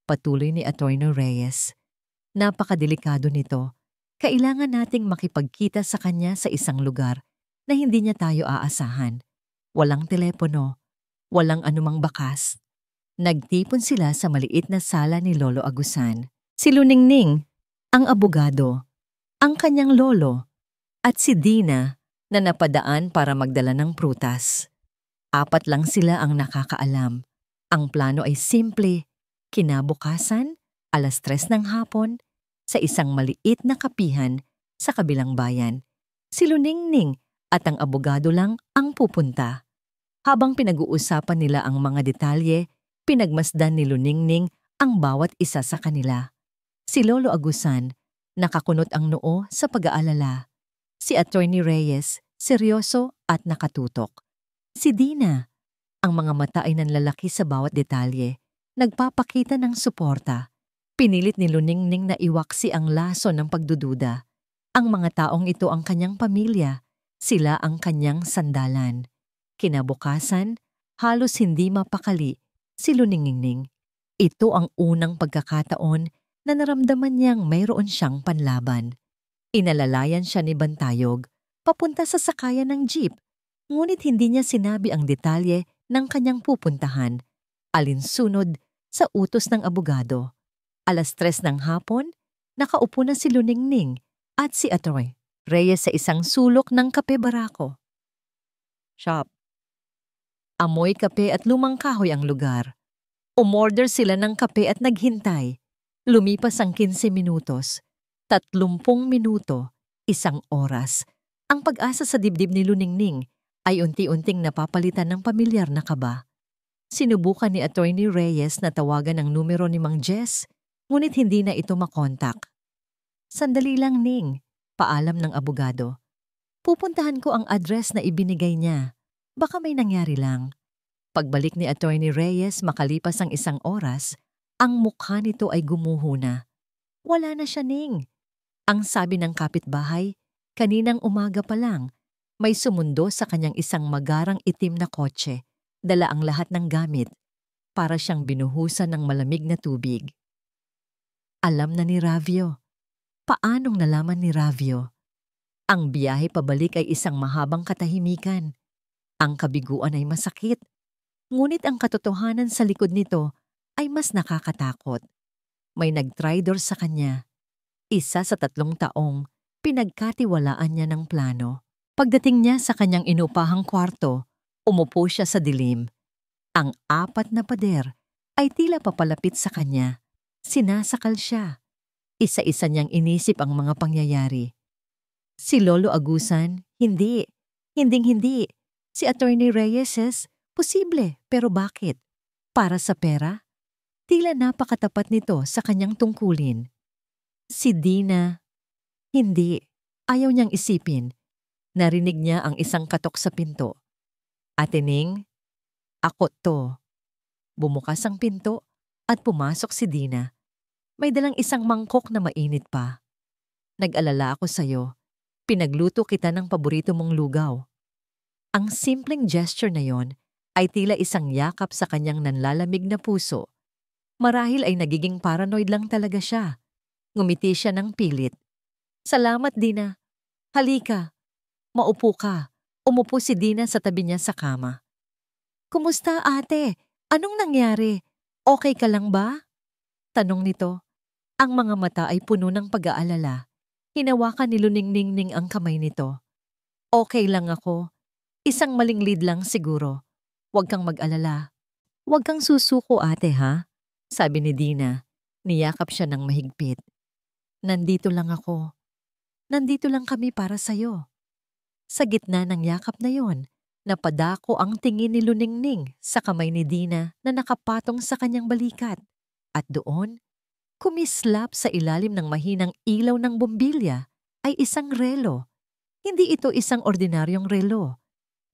patuloy ni Attorney Reyes. "Napakadelikado nito. Kailangan nating makipagkita sa kanya sa isang lugar na hindi niya tayo aasahan. Walang telepono, walang anumang bakas." Nagtipon sila sa maliit na sala ni Lolo Agusan. Si Luningning, ang abogado, ang kanyang lolo, at si Dina, na napadaan para magdala ng prutas. 4 lang sila ang nakakaalam. Ang plano ay simple. Kinabukasan, 3:00 ng hapon, sa isang maliit na kapihan sa kabilang bayan, si Luningning at ang abogado lang ang pupunta. Habang pinag-uusapan nila ang mga detalye, pinagmasdan ni Luningning ang bawat isa sa kanila. Si Lolo Agusan, nakakunot ang noo sa pag-aalala. Si Attorney Reyes, seryoso at nakatutok. Si Dina, ang mga mata ay nanlalaki sa bawat detalye, nagpapakita ng suporta. Pinilit ni Luningning na iwaksi ang laso ng pagdududa. Ang mga taong ito ang kanyang pamilya, sila ang kanyang sandalan. Kinabukasan, halos hindi mapakali si Luningning. Ito ang unang pagkakataon na naramdaman niyang mayroon siyang panlaban. Inalalayan siya ni Bantayog, papunta sa sakayan ng jeep, ngunit hindi niya sinabi ang detalye ng kanyang pupuntahan, alinsunod sa utos ng abogado. 3:00 ng hapon, nakaupo na si Luningning at si Atoy Reyes sa isang sulok ng kape barako. Shop. Amoy kape at lumang kahoy ang lugar. Umorder sila ng kape at naghintay. Lumipas ang 15 minutos, 30 minuto, 1 oras. Ang pag-asa sa dibdib ni Luningning ay unti-unting napapalitan ng pamilyar na kaba. Sinubukan ni Attorney Reyes na tawagan ang numero ni Mang Jess, ngunit hindi na ito makontak. Sandali lang, Ning, paalam ng abogado. Pupuntahan ko ang address na ibinigay niya. Baka may nangyari lang. Pagbalik ni Attorney Reyes makalipas ang 1 oras, ang mukha nito ay gumuho na. Wala na siya, Ning. Ang sabi ng kapitbahay, kaninang umaga pa lang, may sumundo sa kanyang isang magarang itim na kotse, dala ang lahat ng gamit, para siyang binuhusan ng malamig na tubig. Alam na ni Ravio. Paanong nalaman ni Ravio? Ang biyahe pabalik ay isang mahabang katahimikan. Ang kabiguan ay masakit, ngunit ang katotohanan sa likod nito ay mas nakakatakot. May nagtraidor sa kanya. Isa sa 3 taong pinagkatiwalaan niya ng plano. Pagdating niya sa kanyang inupahang kwarto, umupo siya sa dilim. Ang 4 na pader ay tila papalapit sa kanya. Sinasakal siya. Isa-isa niyang inisip ang mga pangyayari. Si Lolo Agusan, hindi. Hinding-hindi. Si Attorney Reyes, posible, pero bakit? Para sa pera? Tila napakatapat nito sa kanyang tungkulin. Si Dina, hindi. Ayaw niyang isipin. Narinig niya ang isang katok sa pinto. Ate Ning, ako to. Bumukas ang pinto at pumasok si Dina. May dalang isang mangkok na mainit pa. Nag-alala ako sa'yo. Pinagluto kita ng paborito mong lugaw. Ang simpleng gesture na yon ay tila isang yakap sa kanyang nanlalamig na puso. Marahil ay nagiging paranoid lang talaga siya. Ngumiti siya ng pilit. Salamat, Dina. Halika. Maupo ka. Umupo si Dina sa tabi niya sa kama. Kumusta, ate? Anong nangyari? Okay ka lang ba? Tanong nito. Ang mga mata ay puno ng pag-aalala. Hinawakan ni Luningning ang kamay nito. Okay lang ako. Isang maling lead lang siguro. Huwag kang mag-alala. Huwag kang susuko, ate, ha? Sabi ni Dina. Niyakap siya ng mahigpit. Nandito lang ako. Nandito lang kami para sa'yo. Sa gitna ng yakap na yon, napadako ang tingin ni Luningning sa kamay ni Dina na nakapatong sa kanyang balikat. At doon, kumislap sa ilalim ng mahinang ilaw ng bombilya ay isang relo. Hindi ito isang ordinaryong relo.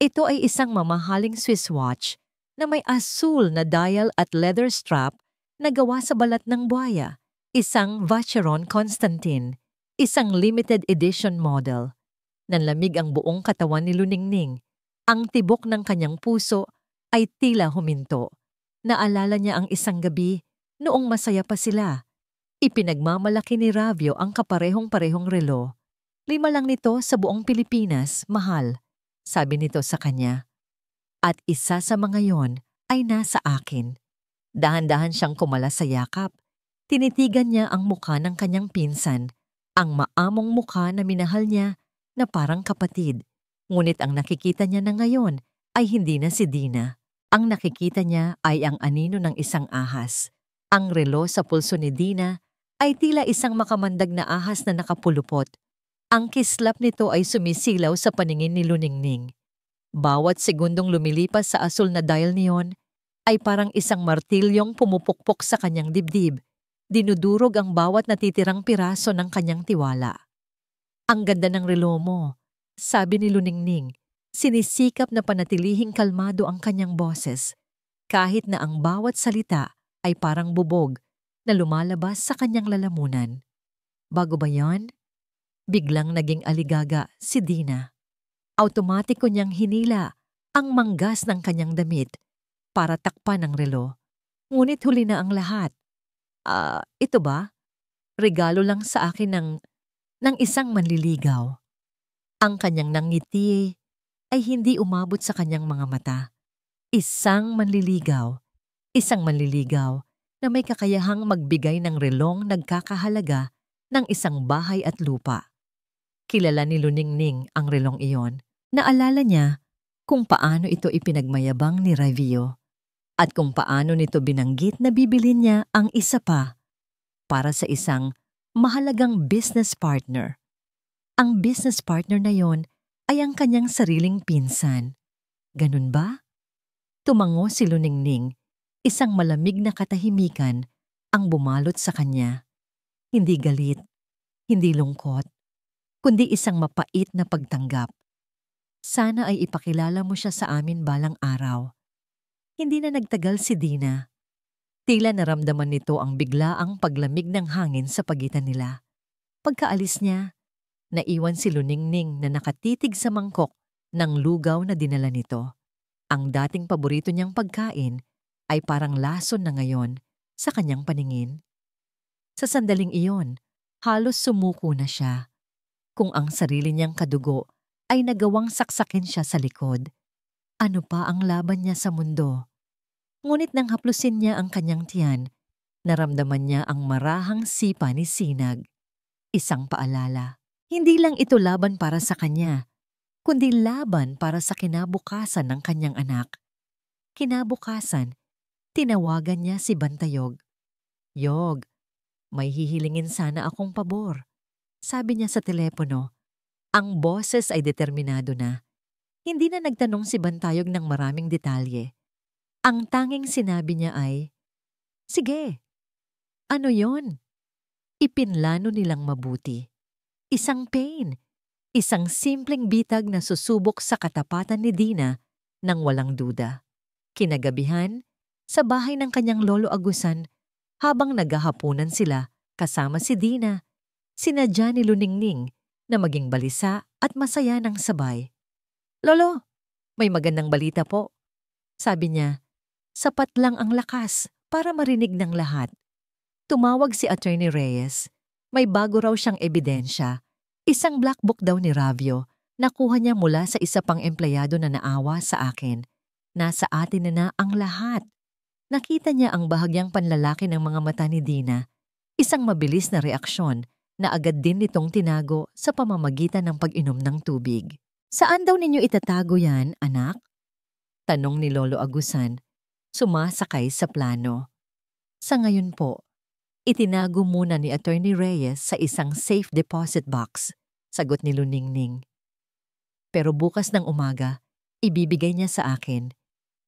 Ito ay isang mamahaling Swiss watch na may asul na dial at leather strap na gawa sa balat ng buhaya. Isang Vacheron Constantin, isang limited edition model. Nanlamig ang buong katawan ni Luningning. Ang tibok ng kanyang puso ay tila huminto. Naalala niya ang isang gabi noong masaya pa sila. Ipinagmamalaki ni Ravio ang kaparehong-parehong relo. 5 lang nito sa buong Pilipinas, mahal. Sabi nito sa kanya. At isa sa mga yon ay nasa akin. Dahan-dahan siyang kumala sa yakap. Tinitigan niya ang mukha ng kanyang pinsan, ang maamong mukha na minahal niya na parang kapatid. Ngunit ang nakikita niya na ngayon ay hindi na si Dina. Ang nakikita niya ay ang anino ng isang ahas. Ang relo sa pulso ni Dina ay tila isang makamandag na ahas na nakapulupot. Ang kislap nito ay sumisilaw sa paningin ni Luningning. Bawat segundong lumilipas sa asul na dial niyon ay parang isang martilyong pumupukpok sa kanyang dibdib. Dinudurog ang bawat natitirang piraso ng kanyang tiwala. Ang ganda ng relo mo, sabi ni Luningning. Sinisikap na panatilihing kalmado ang kanyang boses, kahit na ang bawat salita ay parang bubog na lumalabas sa kanyang lalamunan. Bago ba yan? Biglang naging aligaga si Dina. Automatiko niyang hinila ang manggas ng kanyang damit para takpan ang relo. Ngunit huli na ang lahat. Ito ba? Regalo lang sa akin ng isang manliligaw. Ang kanyang nangiti ay hindi umabot sa kanyang mga mata. Isang manliligaw na may kakayahang magbigay ng relong nagkakahalaga ng isang bahay at lupa. Kilala ni Luningning ang relong iyon. Naalala niya kung paano ito ipinagmayabang ni Ravio at kung paano nito binanggit na bibilhin niya ang isa pa para sa isang mahalagang business partner. Ang business partner na yon ay ang kanyang sariling pinsan. Ganun ba? Tumango si Luningning, isang malamig na katahimikan ang bumalot sa kanya. Hindi galit, hindi lungkot, kundi isang mapait na pagtanggap. Sana ay ipakilala mo siya sa amin balang araw. Hindi na nagtagal si Dina. Tila naramdaman nito ang biglaang paglamig ng hangin sa pagitan nila. Pagkaalis niya, naiwan si Luningning na nakatitig sa mangkok ng lugaw na dinala nito. Ang dating paborito niyang pagkain ay parang lason na ngayon sa kanyang paningin. Sa sandaling iyon, halos sumuko na siya. Kung ang sarili niyang kadugo ay nagawang saksakin siya sa likod, ano pa ang laban niya sa mundo? Ngunit nang haplusin niya ang kanyang tiyan, naramdaman niya ang marahang sipa ni Sinag. Isang paalala. Hindi lang ito laban para sa kanya, kundi laban para sa kinabukasan ng kanyang anak. Kinabukasan, tinawagan niya si Bantayog. "Yog, may hihilingin sana akong pabor," sabi niya sa telepono. Ang boses ay determinado na. Hindi na nagtanong si Bantayog ng maraming detalye. Ang tanging sinabi niya ay, "Sige, ano yon?" Ipinlano nilang mabuti. Isang pain, isang simpleng bitag na susubok sa katapatan ni Dina nang walang duda. Kinagabihan, sa bahay ng kanyang lolo Agusan, habang naghahapunan sila kasama si Dina, sinadya ni Luningning na maging balisa at masaya ng sabay. "Lolo, may magandang balita po," sabi niya. Sapat lang ang lakas para marinig ng lahat. Tumawag si Attorney Reyes. May bago raw siyang ebidensya. Isang black book daw ni Ravio. Nakuha niya mula sa isa pang empleyado na naawa sa akin. Nasa atin na ang lahat. Nakita niya ang bahagyang panlalaki ng mga mata ni Dina. Isang mabilis na reaksyon na agad din nitong tinago sa pamamagitan ng pag-inom ng tubig. "Saan daw ninyo itatago yan, anak?" tanong ni Lolo Agusan, sumasakay sa plano. "Sa ngayon po, itinago muna ni Attorney Reyes sa isang safe deposit box," sagot ni Luningning. "Pero bukas ng umaga, ibibigay niya sa akin.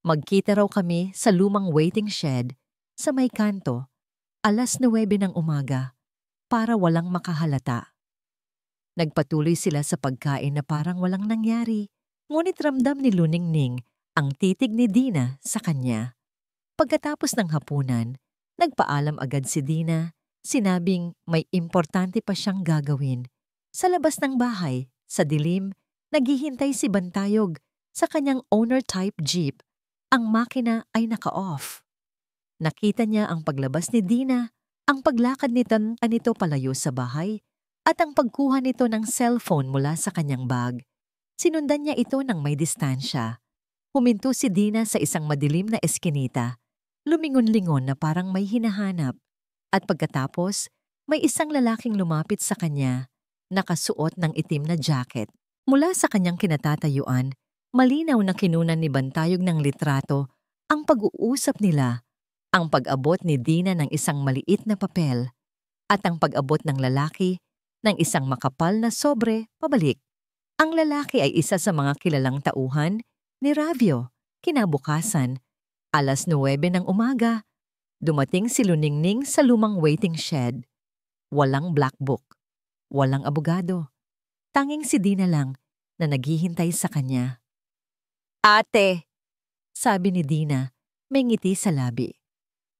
Magkita raw kami sa lumang waiting shed sa may kanto, 9:00 ng umaga, para walang makahalata." Nagpatuloy sila sa pagkain na parang walang nangyari, ngunit ramdam ni Luningning ang titig ni Dina sa kanya. Pagkatapos ng hapunan, nagpaalam agad si Dina, sinabing may importante pa siyang gagawin. Sa labas ng bahay, sa dilim, naghihintay si Bantayog sa kanyang owner-type jeep. Ang makina ay naka-off. Nakita niya ang paglabas ni Dina, ang paglakad nito palayo sa bahay, at ang pagkuha nito ng cellphone mula sa kanyang bag. Sinundan niya ito ng may distansya. Huminto si Dina sa isang madilim na eskinita. Lumingon-lingon na parang may hinahanap. At pagkatapos, may isang lalaking lumapit sa kanya, nakasuot ng itim na jacket. Mula sa kanyang kinatatayuan, malinaw na kinunan ni Bantayog ng litrato ang pag-uusap nila, ang pag-abot ni Dina ng isang maliit na papel, at ang pag-abot ng lalaki ng isang makapal na sobre pabalik. Ang lalaki ay isa sa mga kilalang tauhan ni Ravio. Kinabukasan, alas 9 ng umaga, dumating si Luningning sa lumang waiting shed. Walang black book, walang abogado. Tanging si Dina lang na naghihintay sa kanya. "Ate," sabi ni Dina, may ngiti sa labi.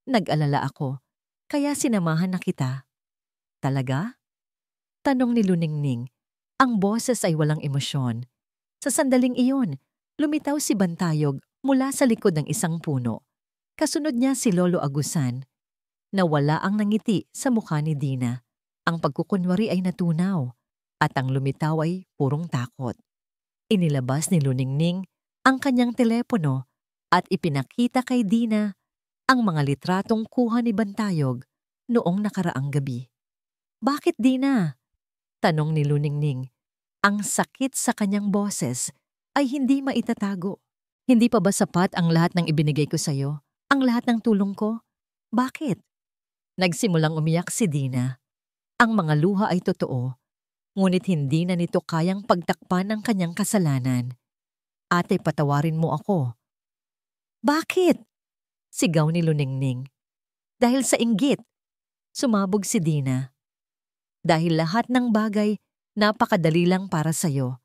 "Nag-alala ako, kaya sinamahan na kita." "Talaga?" tanong ni Luningning. Ang boses ay walang emosyon. Sa sandaling iyon, lumitaw si Bantayog mula sa likod ng isang puno. Kasunod niya si Lolo Agusan. Nawala ang nangiti sa mukha ni Dina. Ang pagkukunwari ay natunaw at ang lumitaw ay purong takot. Inilabas ni Luningning ang kanyang telepono at ipinakita kay Dina ang mga litratong kuha ni Bantayog noong nakaraang gabi. "Bakit, Dina?" tanong ni Luningning. Ang sakit sa kanyang boses ay hindi maitatago. "Hindi pa ba sapat ang lahat ng ibinigay ko sa'yo? Ang lahat ng tulong ko? Bakit?" Nagsimulang umiyak si Dina. Ang mga luha ay totoo, ngunit hindi na nito kayang pagtakpan ang kanyang kasalanan. "Ate, patawarin mo ako." "Bakit?" sigaw ni Luningning. "Dahil sa inggit," sumabog si Dina. "Dahil lahat ng bagay napakadali lang para sa'yo.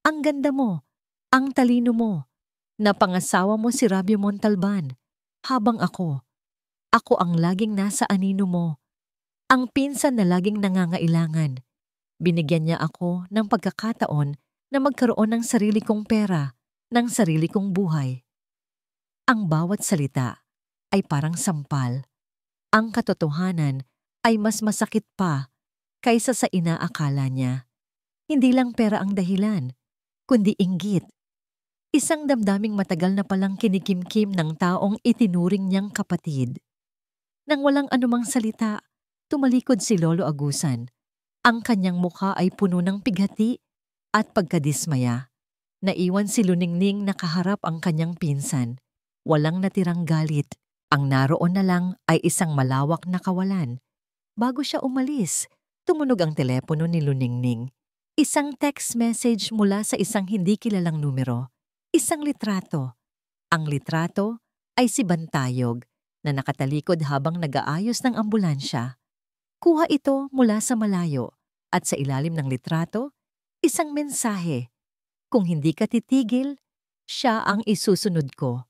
Ang ganda mo, ang talino mo, napangasawa mo si Rabio Montalban, habang ako ang laging nasa anino mo, ang pinsan na laging nangangailangan. Binigyan niya ako ng pagkakataon na magkaroon ng sarili kong pera, ng sarili kong buhay." Ang bawat salita ay parang sampal. Ang katotohanan ay mas masakit pa kaysa sa inaakala niya. Hindi lang pera ang dahilan, kundi inggit. Isang damdaming matagal na palang kinikimkim ng taong itinuring niyang kapatid. Nang walang anumang salita, tumalikod si Lolo Agusan. Ang kanyang mukha ay puno ng pighati at pagkadismaya. Naiwan si Luningning nakaharap ang kanyang pinsan. Walang natirang galit. Ang naroon na lang ay isang malawak na kawalan. Bago siya umalis, tumunog ang telepono ni Luningning. Isang text message mula sa isang hindi kilalang numero. Isang litrato. Ang litrato ay si Bantayog na nakatalikod habang nag-aayos ng ambulansya. Kuha ito mula sa malayo at sa ilalim ng litrato, isang mensahe. "Kung hindi ka titigil, siya ang isusunod ko."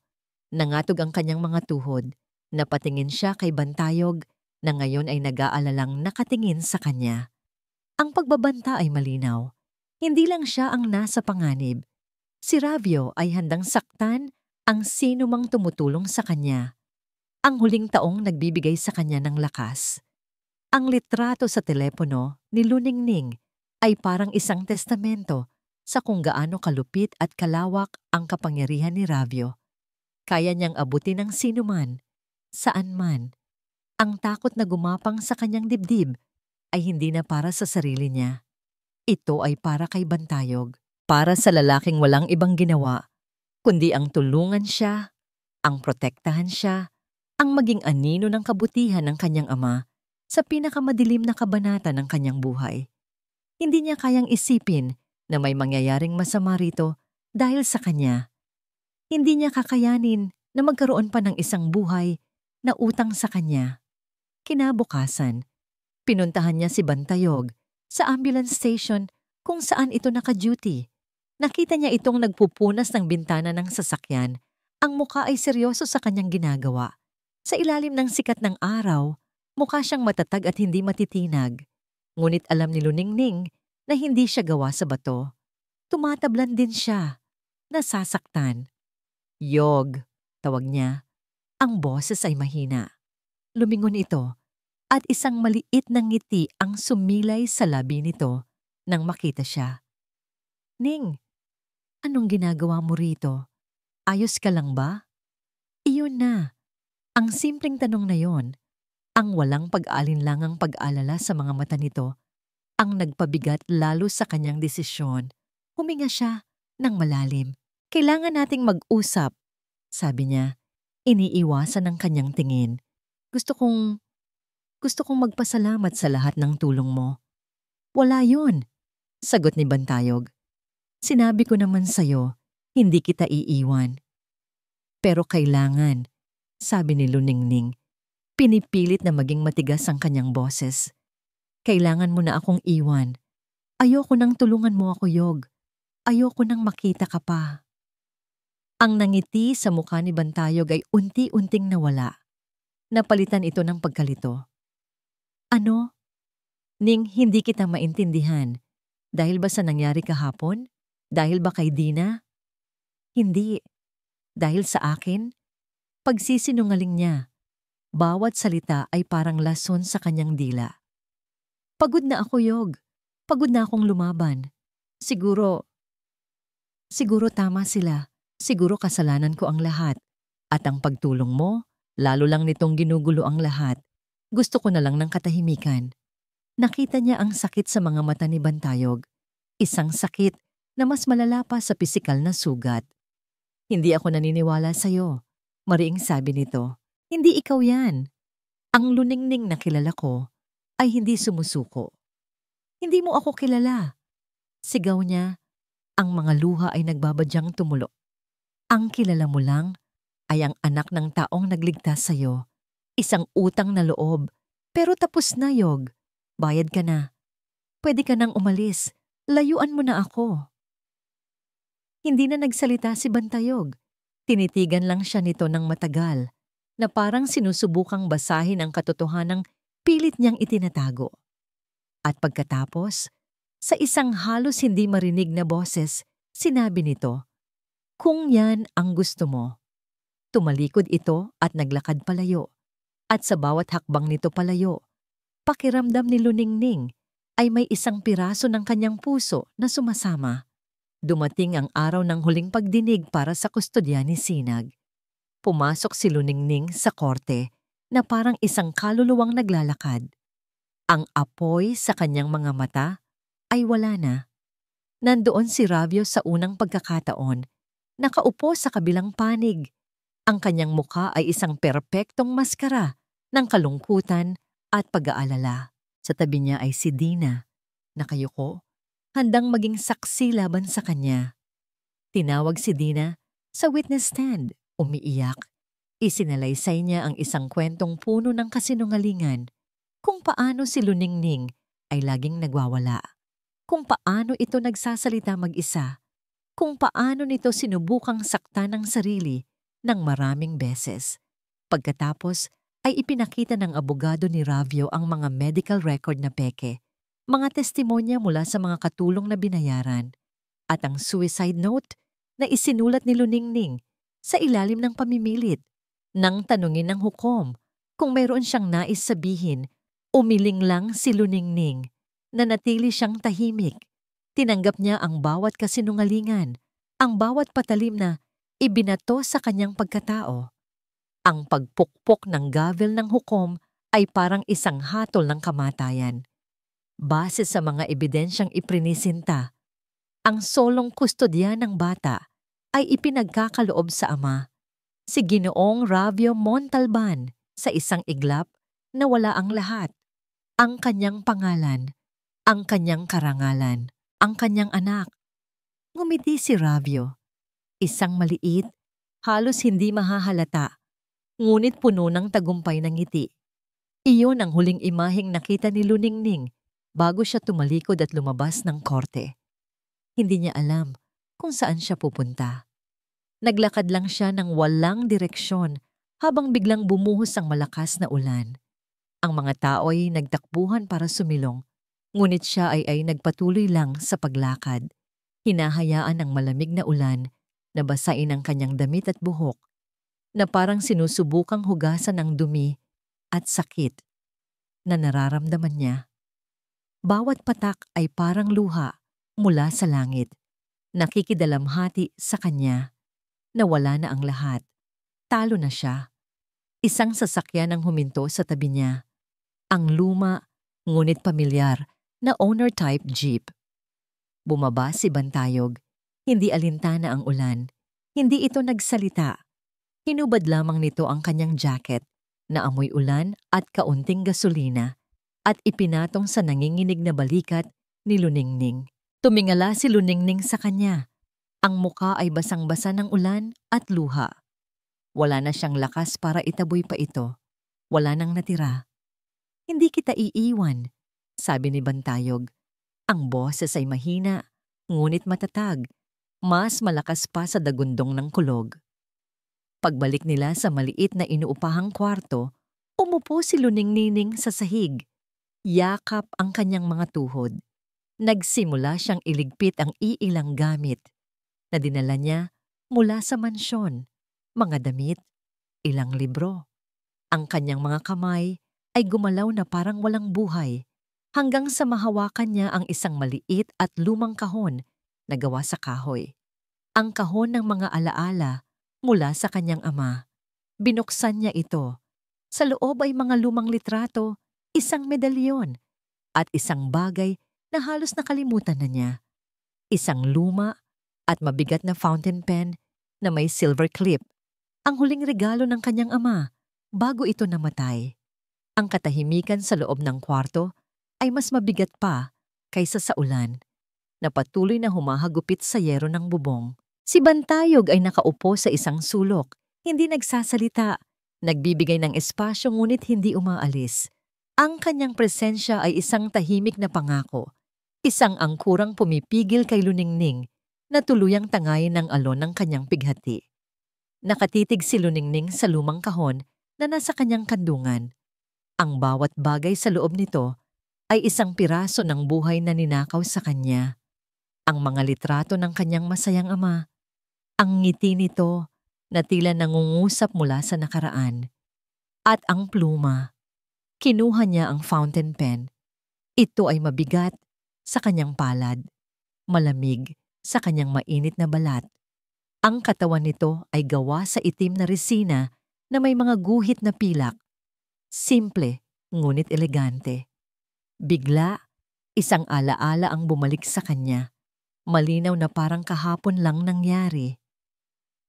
Nangatog ang kanyang mga tuhod. Napatingin siya kay Bantayog na ngayon ay nag-aalalang nakatingin sa kanya. Ang pagbabanta ay malinaw. Hindi lang siya ang nasa panganib. Si Ravio ay handang saktan ang sino mang tumutulong sa kanya. Ang huling taong nagbibigay sa kanya ng lakas. Ang litrato sa telepono ni Luningning ay parang isang testamento sa kung gaano kalupit at kalawak ang kapangyarihan ni Ravio. Kaya niyang abutin ng sinuman, saan man. Ang takot na gumapang sa kanyang dibdib ay hindi na para sa sarili niya. Ito ay para kay Bantayog, para sa lalaking walang ibang ginawa, kundi ang tulungan siya, ang protektahan siya, ang maging anino ng kabutihan ng kanyang ama sa pinakamadilim na kabanata ng kanyang buhay. Hindi niya kayang isipin na may mangyayaring masama rito dahil sa kanya. Hindi niya kakayanin na magkaroon pa ng isang buhay na utang sa kanya. Kinabukasan, pinuntahan niya si Bantayog sa ambulance station kung saan ito naka-duty. Nakita niya itong nagpupunas ng bintana ng sasakyan. Ang mukha ay seryoso sa kanyang ginagawa. Sa ilalim ng sikat ng araw, mukha siyang matatag at hindi matitinag. Ngunit alam ni Luningning na hindi siya gawa sa bato. Tumatablan din siya. Nasasaktan. "Yog," tawag niya. Ang boses ay mahina. Lumingon ito at isang maliit na ngiti ang sumilay sa labi nito nang makita siya. "Ning, anong ginagawa mo rito? Ayos ka lang ba?" Iyon na. Ang simpleng tanong na yon, ang walang pag-alinlangang pag-alala sa mga mata nito, ang nagpabigat lalo sa kanyang desisyon. Huminga siya ng malalim. Kailangan nating mag-usap, sabi niya. Iniiwasan ng kanyang tingin. Gusto kong magpasalamat sa lahat ng tulong mo. Wala yun, sagot ni Bantayog. Sinabi ko naman sa'yo, hindi kita iiwan. Pero kailangan, sabi ni Luningning. Pinipilit na maging matigas ang kanyang boses. Kailangan mo na akong iwan. Ayoko nang tulungan mo ako, Yog. Ayoko nang makita ka pa. Ang nangiti sa mukha ni Bantayog ay unti-unting nawala. Napalitan ito ng pagkalito. Ano? Ning, hindi kita maintindihan. Dahil ba sa nangyari kahapon? Dahil ba kay Dina? Hindi. Dahil sa akin? Pagsisinungaling niya. Bawat salita ay parang lason sa kanyang dila. Pagod na ako, Yog. Pagod na akong lumaban. Siguro tama sila. Siguro kasalanan ko ang lahat. At ang pagtulong mo, lalo lang nitong ginugulo ang lahat. Gusto ko na lang ng katahimikan. Nakita niya ang sakit sa mga mata ni Bantayog. Isang sakit na mas malala pa sa pisikal na sugat. Hindi ako naniniwala sa'yo. Mariing sabi nito. Hindi ikaw yan. Ang Luningning na kilala ko ay hindi sumusuko. Hindi mo ako kilala. Sigaw niya. Ang mga luha ay nagbabadyang tumulo. Ang kilala mo lang ay ang anak ng taong nagligtas sa'yo. Isang utang na loob. Pero tapos na, Yog. Bayad ka na. Pwede ka nang umalis. Layuan mo na ako. Hindi na nagsalita si Bantayog. Tinitigan lang siya nito ng matagal, na parang sinusubukang basahin ang katotohanang pilit niyang itinatago. At pagkatapos, sa isang halos hindi marinig na boses, sinabi nito, kung yan ang gusto mo. Tumalikod ito at naglakad palayo. At sa bawat hakbang nito palayo, pakiramdam ni Luningning ay may isang piraso ng kanyang puso na sumasama. Dumating ang araw ng huling pagdinig para sa kustodya ni Sinag. Pumasok si Luningning sa korte na parang isang kaluluwang naglalakad. Ang apoy sa kanyang mga mata ay wala na. Nandoon si Ravio sa unang pagkakataon, nakaupo sa kabilang panig. Ang kanyang mukha ay isang perpektong maskara ng kalungkutan at pag-aalala. Sa tabi niya ay si Dina, nakayuko, handang maging saksi laban sa kanya. Tinawag si Dina sa witness stand, umiiyak. Isinalaysay niya ang isang kwentong puno ng kasinungalingan, kung paano si Luningning ay laging nagwawala, kung paano ito nagsasalita mag-isa, kung paano nito sinubukang saktan ng sarili ng maraming beses. Pagkatapos ay ipinakita ng abogado ni Ravio ang mga medical record na peke, mga testimonya mula sa mga katulong na binayaran, at ang suicide note na isinulat ni Luningning sa ilalim ng pamimilit. Nang tanungin ng hukom kung mayroon siyang nais sabihin, umiling lang si Luningning. Nanatili siyang tahimik. Tinanggap niya ang bawat kasinungalingan, ang bawat patalim na ibinato sa kanyang pagkatao. Ang pagpukpok ng gavel ng hukom ay parang isang hatol ng kamatayan. Base sa mga ebidensyang iprinisinta, ang solong kustodya ng bata ay ipinagkakaloob sa ama, si Ginoong Ravio Montalban, sa isang iglap na wala ang lahat. Ang kanyang pangalan, ang kanyang karangalan, ang kanyang anak. Ngumiti si Ravio. Isang maliit, halos hindi mahahalata, ngunit puno ng tagumpay ng ngiti. Iyon ang huling imaheng nakita ni Luningning bago siya tumalikod at lumabas ng korte. Hindi niya alam kung saan siya pupunta. Naglakad lang siya ng walang direksyon habang biglang bumuhos ang malakas na ulan. Ang mga tao ay nagtakbuhan para sumilong, ngunit siya ay nagpatuloy lang sa paglakad. Hinahayaan ng malamig na ulan na basain ang kanyang damit at buhok, na parang sinusubukang hugasan ng dumi at sakit na nararamdaman niya. Bawat patak ay parang luha mula sa langit, nakikidalamhati sa kanya, na wala na ang lahat. Talo na siya. Isang sasakyan ang huminto sa tabi niya. Ang luma, ngunit pamilyar, na owner-type jeep. Bumaba si Bantayog. Hindi alintana ang ulan. Hindi ito nagsalita. Hinubad lamang nito ang kanyang jacket na amoy ulan at kaunting gasolina at ipinatong sa nanginginig na balikat ni Luningning. Tumingala si Luningning sa kanya. Ang muka ay basang-basa ng ulan at luha. Wala na siyang lakas para itaboy pa ito. Wala nang natira. Hindi kita iiwan, sabi ni Bantayog. Ang boses ay mahina, ngunit matatag. Mas malakas pa sa dagundong ng kulog. Pagbalik nila sa maliit na inuupahang kwarto, umupo si Luningning sa sahig. Yakap ang kanyang mga tuhod. Nagsimula siyang iligpit ang iilang gamit na dinala niya mula sa mansyon. Mga damit, ilang libro. Ang kanyang mga kamay ay gumalaw na parang walang buhay hanggang sa mahawakan niya ang isang maliit at lumang kahon na gawa sa kahoy. Ang kahon ng mga alaala mula sa kanyang ama. Binuksan niya ito. Sa loob ay mga lumang litrato, isang medalyon, at isang bagay na halos nakalimutan na niya. Isang luma at mabigat na fountain pen na may silver clip. Ang huling regalo ng kanyang ama bago ito namatay. Ang katahimikan sa loob ng kwarto ay mas mabigat pa kaysa sa ulan na patuloy na humahagupit sa yero ng bubong. Si Bantayog ay nakaupo sa isang sulok, hindi nagsasalita, nagbibigay ng espasyo ngunit hindi umaalis. Ang kanyang presensya ay isang tahimik na pangako, isang angkurang pumipigil kay Luningning na tuluyang tangayin ng alon ng kanyang pighati. Nakatitig si Luningning sa lumang kahon na nasa kanyang kandungan. Ang bawat bagay sa loob nito ay isang piraso ng buhay na ninakaw sa kanya. Ang mga litrato ng kanyang masayang ama, ang ngiti nito na tila nangungusap mula sa nakaraan, at ang pluma. Kinuha niya ang fountain pen. Ito ay mabigat sa kanyang palad, malamig sa kanyang mainit na balat. Ang katawan nito ay gawa sa itim na resina na may mga guhit na pilak. Simple, ngunit elegante. Bigla, isang alaala ang bumalik sa kanya. Malinaw na parang kahapon lang nangyari.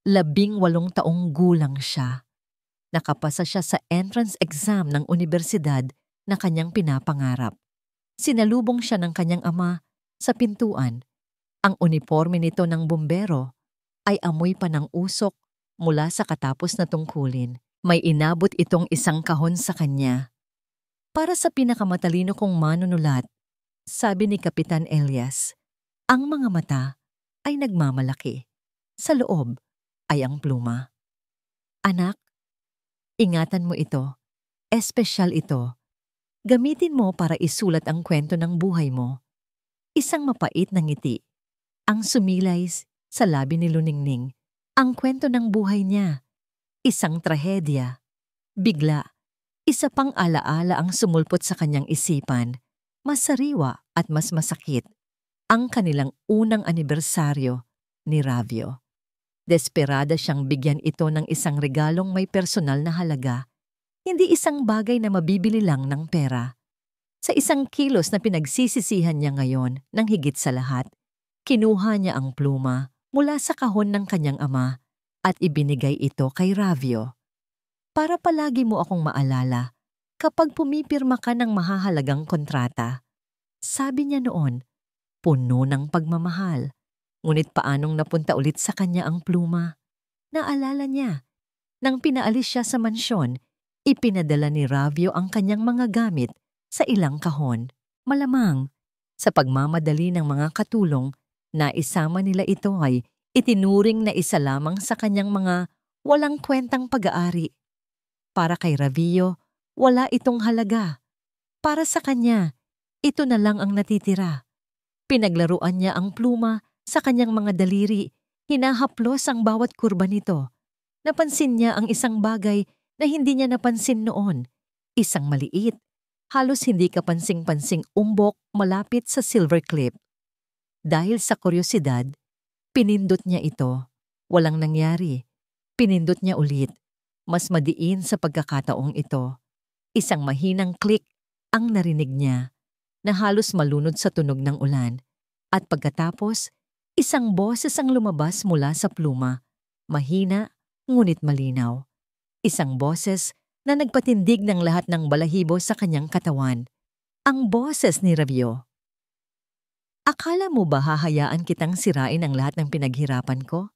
18 taong gulang siya. Nakapasa siya sa entrance exam ng universidad na kanyang pinapangarap. Sinalubong siya ng kanyang ama sa pintuan. Ang uniforme nito ng bumbero ay amoy pa ng usok mula sa katapos na tungkulin. May inabot itong isang kahon sa kanya. Para sa pinakamatalino kong manunulat, sabi ni Kapitan Elias, ang mga mata ay nagmamalaki. Sa loob ay ang pluma. Anak, ingatan mo ito. Espesyal ito. Gamitin mo para isulat ang kwento ng buhay mo. Isang mapait na ngiti. Ang sumilay sa labi ni Luningning. Ang kwento ng buhay niya. Isang trahedya. Bigla, isa pang alaala ang sumulpot sa kanyang isipan. Mas sariwa at mas masakit. Ang kanilang unang anibersaryo ni Ravio. Desperada siyang bigyan ito ng isang regalong may personal na halaga. Hindi isang bagay na mabibili lang ng pera. Sa isang kilos na pinagsisisihan niya ngayon ng higit sa lahat, kinuha niya ang pluma mula sa kahon ng kanyang ama at ibinigay ito kay Ravio. Para palagi mo akong maalala kapag pumipirma ka ng mahahalagang kontrata. Sabi niya noon, puno ng pagmamahal. Ngunit paanong napunta ulit sa kanya ang pluma? Naalala niya, nang pinaalis siya sa mansyon, ipinadala ni Ravio ang kanyang mga gamit sa ilang kahon. Malamang, sa pagmamadali ng mga katulong, naisama nila ito ay itinuring na isa lamang sa kanyang mga walang kwentang pag-aari. Para kay Ravio, wala itong halaga. Para sa kanya, ito na lang ang natitira. Pinaglaruan niya ang pluma sa kanyang mga daliri, hinahaplos ang bawat kurba nito. Napansin niya ang isang bagay na hindi niya napansin noon. Isang maliit, halos hindi kapansing-pansing umbok malapit sa silver clip. Dahil sa kuryosidad, pinindot niya ito. Walang nangyari. Pinindot niya ulit. Mas madiin sa pagkakataong ito. Isang mahinang click ang narinig niya na halos malunod sa tunog ng ulan. At pagkatapos, isang boses ang lumabas mula sa pluma, mahina ngunit malinaw. Isang boses na nagpatindig ng lahat ng balahibo sa kanyang katawan. Ang boses ni Ravio. Akala mo ba hahayaan kitang sirain ang lahat ng pinaghirapan ko?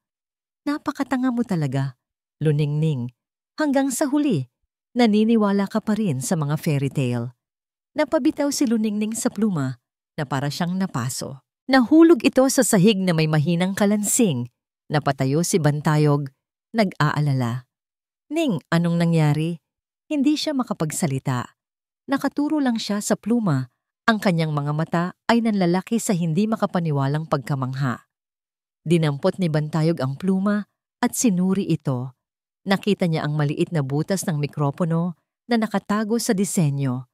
Napakatanga mo talaga, luningning. Hanggang sa huli, naniniwala ka pa rin sa mga fairy tale. Napabitaw si luningning sa pluma na para siyang napaso. Nahulog ito sa sahig na may mahinang kalansing. Napatayo si Bantayog, nag-aalala. Ning, anong nangyari? Hindi siya makapagsalita. Nakaturo lang siya sa pluma. Ang kanyang mga mata ay nanlalaki sa hindi makapaniwalang pagkamangha. Dinampot ni Bantayog ang pluma at sinuri ito. Nakita niya ang maliit na butas ng mikropono na nakatago sa disenyo.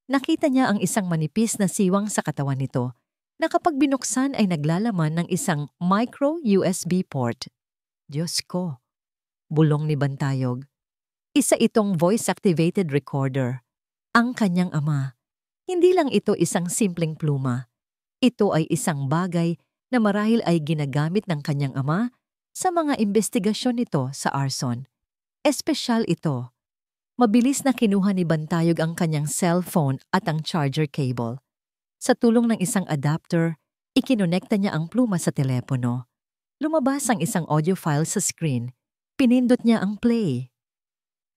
Nakita niya ang isang manipis na siwang sa katawan nito na kapag binuksan ay naglalaman ng isang micro USB port. Diyos ko, bulong ni Bantayog. Isa itong voice-activated recorder. Ang kanyang ama. Hindi lang ito isang simpleng pluma. Ito ay isang bagay na marahil ay ginagamit ng kanyang ama sa mga investigasyon nito sa arson. Espesyal ito. Mabilis na kinuha ni Bantayog ang kanyang cellphone at ang charger cable. Sa tulong ng isang adapter, ikinonekta niya ang pluma sa telepono. Lumabas ang isang audio file sa screen. Pinindot niya ang play.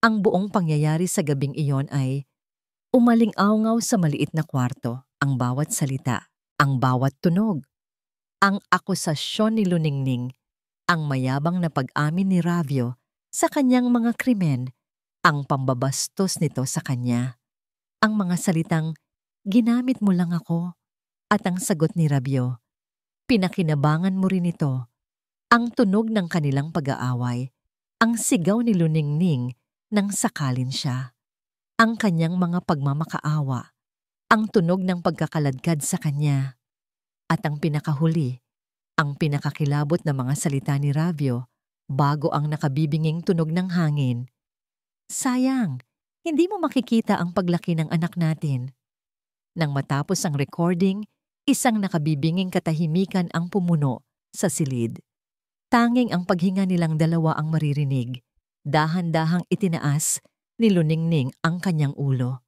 Ang buong pangyayari sa gabing iyon ay umaling-awngaw sa maliit na kwarto, ang bawat salita, ang bawat tunog. Ang akusasyon ni Luningning, ang mayabang na pag-amin ni Ravio sa kanyang mga krimen, ang pambabastos nito sa kanya. Ang mga salitang, ginamit mo lang ako, at ang sagot ni Ravio, pinakinabangan mo rin ito. Ang tunog ng kanilang pag-aaway, ang sigaw ni Luningning nang sakalin siya. Ang kanyang mga pagmamakaawa, ang tunog ng pagkakaladkad sa kanya. At ang pinakahuli, ang pinakakilabot na mga salita ni Ravio bago ang nakabibinging tunog ng hangin. Sayang, hindi mo makikita ang paglaki ng anak natin. Nang matapos ang recording, isang nakabibinging katahimikan ang pumuno sa silid. Tanging ang paghinga nilang dalawa ang maririnig. Dahan-dahang itinaas ni Luningning ang kanyang ulo.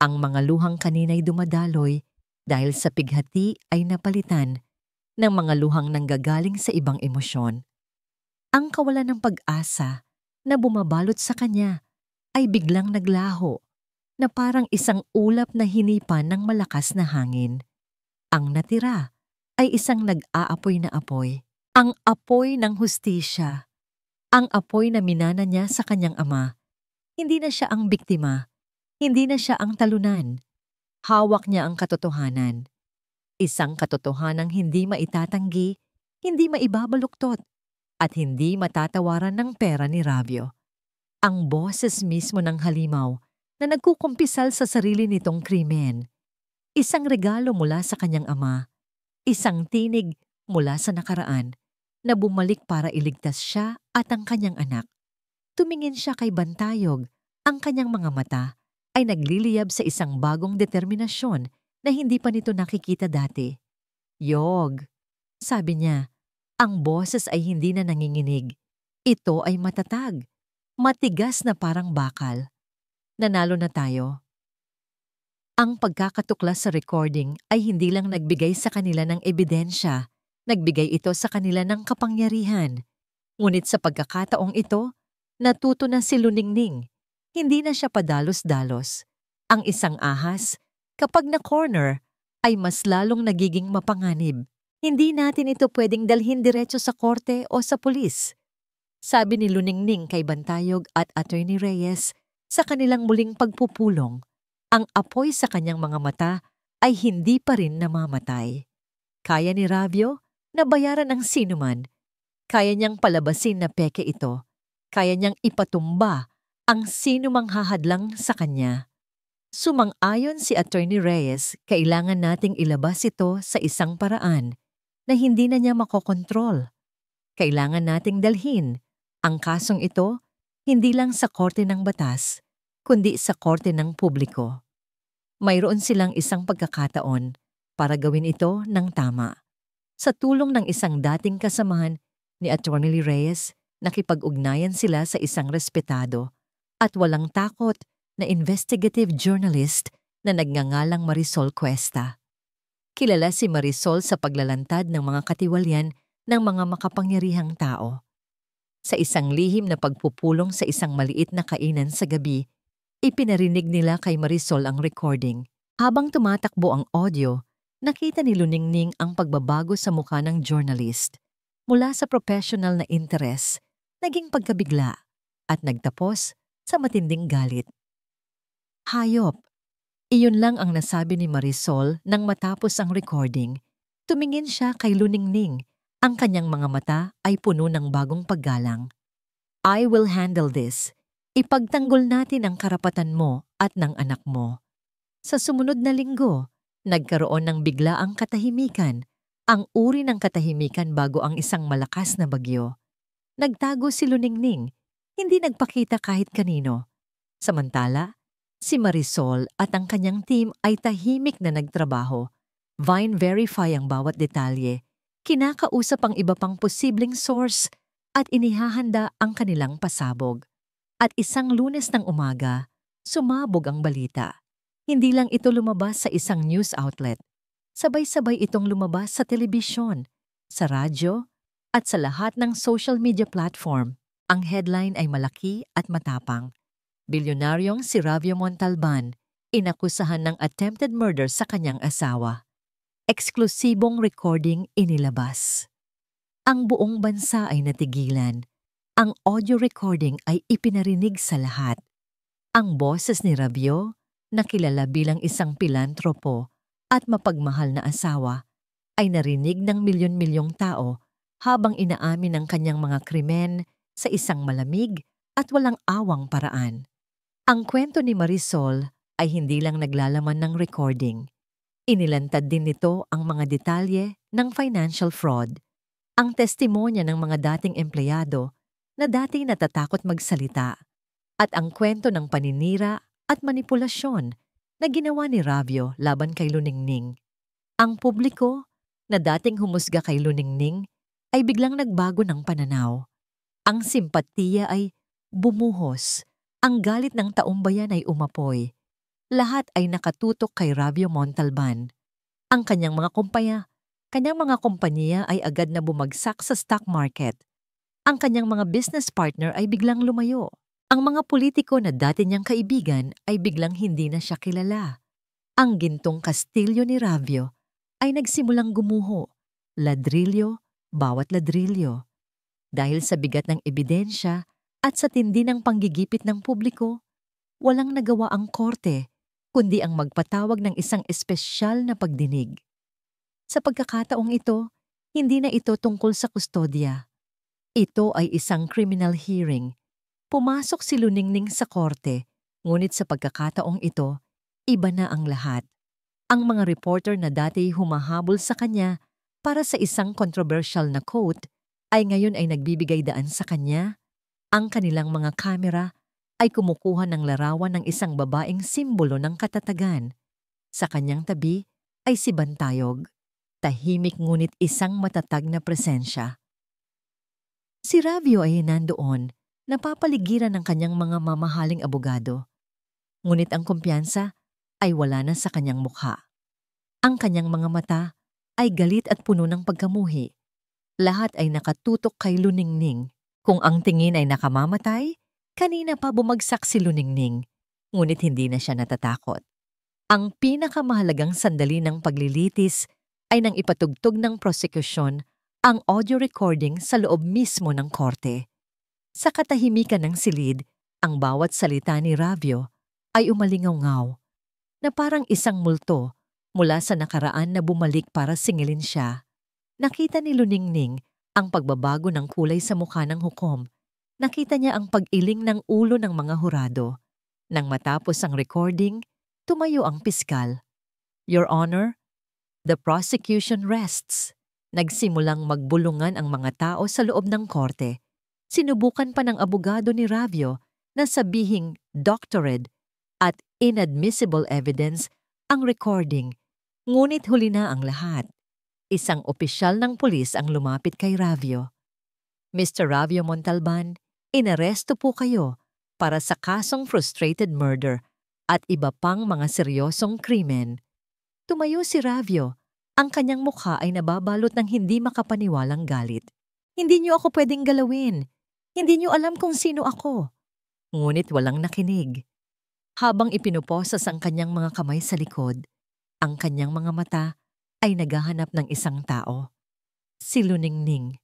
Ang mga luhang kanina'y dumadaloy dahil sa pighati ay napalitan ng mga luhang nanggagaling sa ibang emosyon. Ang kawalan ng pag-asa na bumabalot sa kanya ay biglang naglaho na parang isang ulap na hinipan ng malakas na hangin. Ang natira ay isang nag-aapoy na apoy. Ang apoy ng hustisya. Ang apoy na minana niya sa kanyang ama. Hindi na siya ang biktima. Hindi na siya ang talunan. Hawak niya ang katotohanan. Isang katotohanang hindi maitatanggi, hindi maibabaluktot, at hindi matatawaran ng pera ni Ravio. Ang boses mismo ng halimaw na nagkukumpisal sa sarili nitong krimen. Isang regalo mula sa kanyang ama. Isang tinig mula sa nakaraan na bumalik para iligtas siya at ang kanyang anak. Tumingin siya kay Bantayog. Ang kanyang mga mata ay nagliliyab sa isang bagong determinasyon na hindi pa nito nakikita dati. Yog, sabi niya, ang boses ay hindi na nanginginig. Ito ay matatag, matigas na parang bakal. Nanalo na tayo. Ang pagkakatuklas sa recording ay hindi lang nagbigay sa kanila ng ebidensya, nagbigay ito sa kanila ng kapangyarihan. Ngunit sa pagkakataong ito, natuto na si Luningning. Hindi na siya padalos-dalos. Ang isang ahas, kapag na-corner, ay mas lalong nagiging mapanganib. Hindi natin ito pwedeng dalhin diretso sa korte o sa pulis. Sabi ni Luningning kay Bantayog at Attorney Reyes sa kanilang muling pagpupulong. Ang apoy sa kanyang mga mata ay hindi pa rin namamatay. Kaya ni Ravio na bayaran ang sinuman. Kaya niyang palabasin na peke ito. Kaya niyang ipatumba ang sinumang hahadlang sa kanya. Sumang-ayon si Attorney Reyes, kailangan nating ilabas ito sa isang paraan na hindi na niya makokontrol. Kailangan nating dalhin ang kasong ito hindi lang sa korte ng batas, kundi sa korte ng publiko. Mayroon silang isang pagkakataon para gawin ito ng tama. Sa tulong ng isang dating kasamahan ni Atty. Reyes, nakipag-ugnayan sila sa isang respetado at walang takot na investigative journalist na nagngangalang Marisol Cuesta. Kilala si Marisol sa paglalantad ng mga katiwalian ng mga makapangyarihang tao. Sa isang lihim na pagpupulong sa isang maliit na kainan sa gabi, ipinarinig nila kay Marisol ang recording. Habang tumatakbo ang audio, nakita ni Luningning ang pagbabago sa mukha ng journalist. Mula sa professional na interes, naging pagkabigla at nagtapos sa matinding galit. Hayop! Iyon lang ang nasabi ni Marisol nang matapos ang recording. Tumingin siya kay Luningning. Ang kanyang mga mata ay puno ng bagong paggalang. I will handle this. Ipagtanggol natin ang karapatan mo at ng anak mo. Sa sumunod na linggo, nagkaroon ng biglaang katahimikan, ang uri ng katahimikan bago ang isang malakas na bagyo. Nagtago si Luningning, hindi nagpakita kahit kanino. Samantala, si Marisol at ang kanyang team ay tahimik na nagtrabaho. Verify ang bawat detalye, kinakausap ang iba pang posibleng source at inihahanda ang kanilang pasabog. At isang Lunes ng umaga, sumabog ang balita. Hindi lang ito lumabas sa isang news outlet. Sabay-sabay itong lumabas sa telebisyon, sa radyo, at sa lahat ng social media platform. Ang headline ay malaki at matapang. Bilyonaryong si Ravio Montalban, inakusahan ng attempted murder sa kanyang asawa. Eksklusibong recording inilabas. Ang buong bansa ay natigilan. Ang audio recording ay ipinarinig sa lahat. Ang boses ni Ravio, na kilala bilang isang pilantropo at mapagmahal na asawa, ay narinig ng milyon-milyong tao habang inaamin ang kanyang mga krimen sa isang malamig at walang awang paraan. Ang kwento ni Marisol ay hindi lang naglalaman ng recording. Inilantad din nito ang mga detalye ng financial fraud, ang testimonya ng mga dating empleyado na dati natatakot magsalita, at ang kwento ng paninira at manipulasyon na ginawa ni Ravio laban kay Luningning. Ang publiko na dating humusga kay Luningning ay biglang nagbago ng pananaw. Ang simpatiya ay bumuhos, ang galit ng taumbayan ay umapoy. Lahat ay nakatutok kay Ravio Montalban. Ang kanyang mga kumpanya ay agad na bumagsak sa stock market. Ang kanyang mga business partner ay biglang lumayo. Ang mga politiko na dati niyang kaibigan ay biglang hindi na siya kilala. Ang gintong kastilyo ni Ravio ay nagsimulang gumuho, ladrilyo, bawat ladrilyo. Dahil sa bigat ng ebidensya at sa tindi ng panggigipit ng publiko, walang nagawa ang korte kundi ang magpatawag ng isang espesyal na pagdinig. Sa pagkakataong ito, hindi na ito tungkol sa kustodya. Ito ay isang criminal hearing. Pumasok si Luningning sa korte, ngunit sa pagkakataong ito, iba na ang lahat. Ang mga reporter na dati humahabol sa kanya para sa isang controversial na quote ay ngayon ay nagbibigay daan sa kanya. Ang kanilang mga kamera ay kumukuha ng larawan ng isang babaeng simbolo ng katatagan. Sa kanyang tabi ay si Bantayog, tahimik ngunit isang matatag na presensya. Si Ravio ay nandoon, napapaligiran ng kanyang mga mamahaling abogado. Ngunit ang kumpiyansa ay wala na sa kanyang mukha. Ang kanyang mga mata ay galit at puno ng pagkamuhi. Lahat ay nakatutok kay Luningning. Kung ang tingin ay nakamamatay, kanina pa bumagsak si Luningning, ngunit hindi na siya natatakot. Ang pinakamahalagang sandali ng paglilitis ay nang ipatugtog ng prosekusyon ang audio recording sa loob mismo ng korte. Sa katahimikan ng silid, ang bawat salita ni Ravio ay umalingaw-ngaw, na parang isang multo mula sa nakaraan na bumalik para singilin siya. Nakita ni Luningning ang pagbabago ng kulay sa mukha ng hukom. Nakita niya ang pag-iling ng ulo ng mga hurado. Nang matapos ang recording, tumayo ang piskal. Your Honor, the prosecution rests. Nagsimulang magbulungan ang mga tao sa loob ng korte. Sinubukan pa ng abogado ni Ravio na sabihing doctored at inadmissible evidence ang recording, ngunit huli na ang lahat. Isang opisyal ng pulis ang lumapit kay Ravio. Mr. Ravio Montalban, inaresto po kayo para sa kasong frustrated murder at iba pang mga seryosong krimen. Tumayo si Ravio. Ang kanyang mukha ay nababalot ng hindi makapaniwalang galit. Hindi niyo ako pwedeng galawin. Hindi niyo alam kung sino ako. Ngunit walang nakinig. Habang ipinuposas ang kanyang mga kamay sa likod, ang kanyang mga mata ay naghahanap ng isang tao. Si Luningning.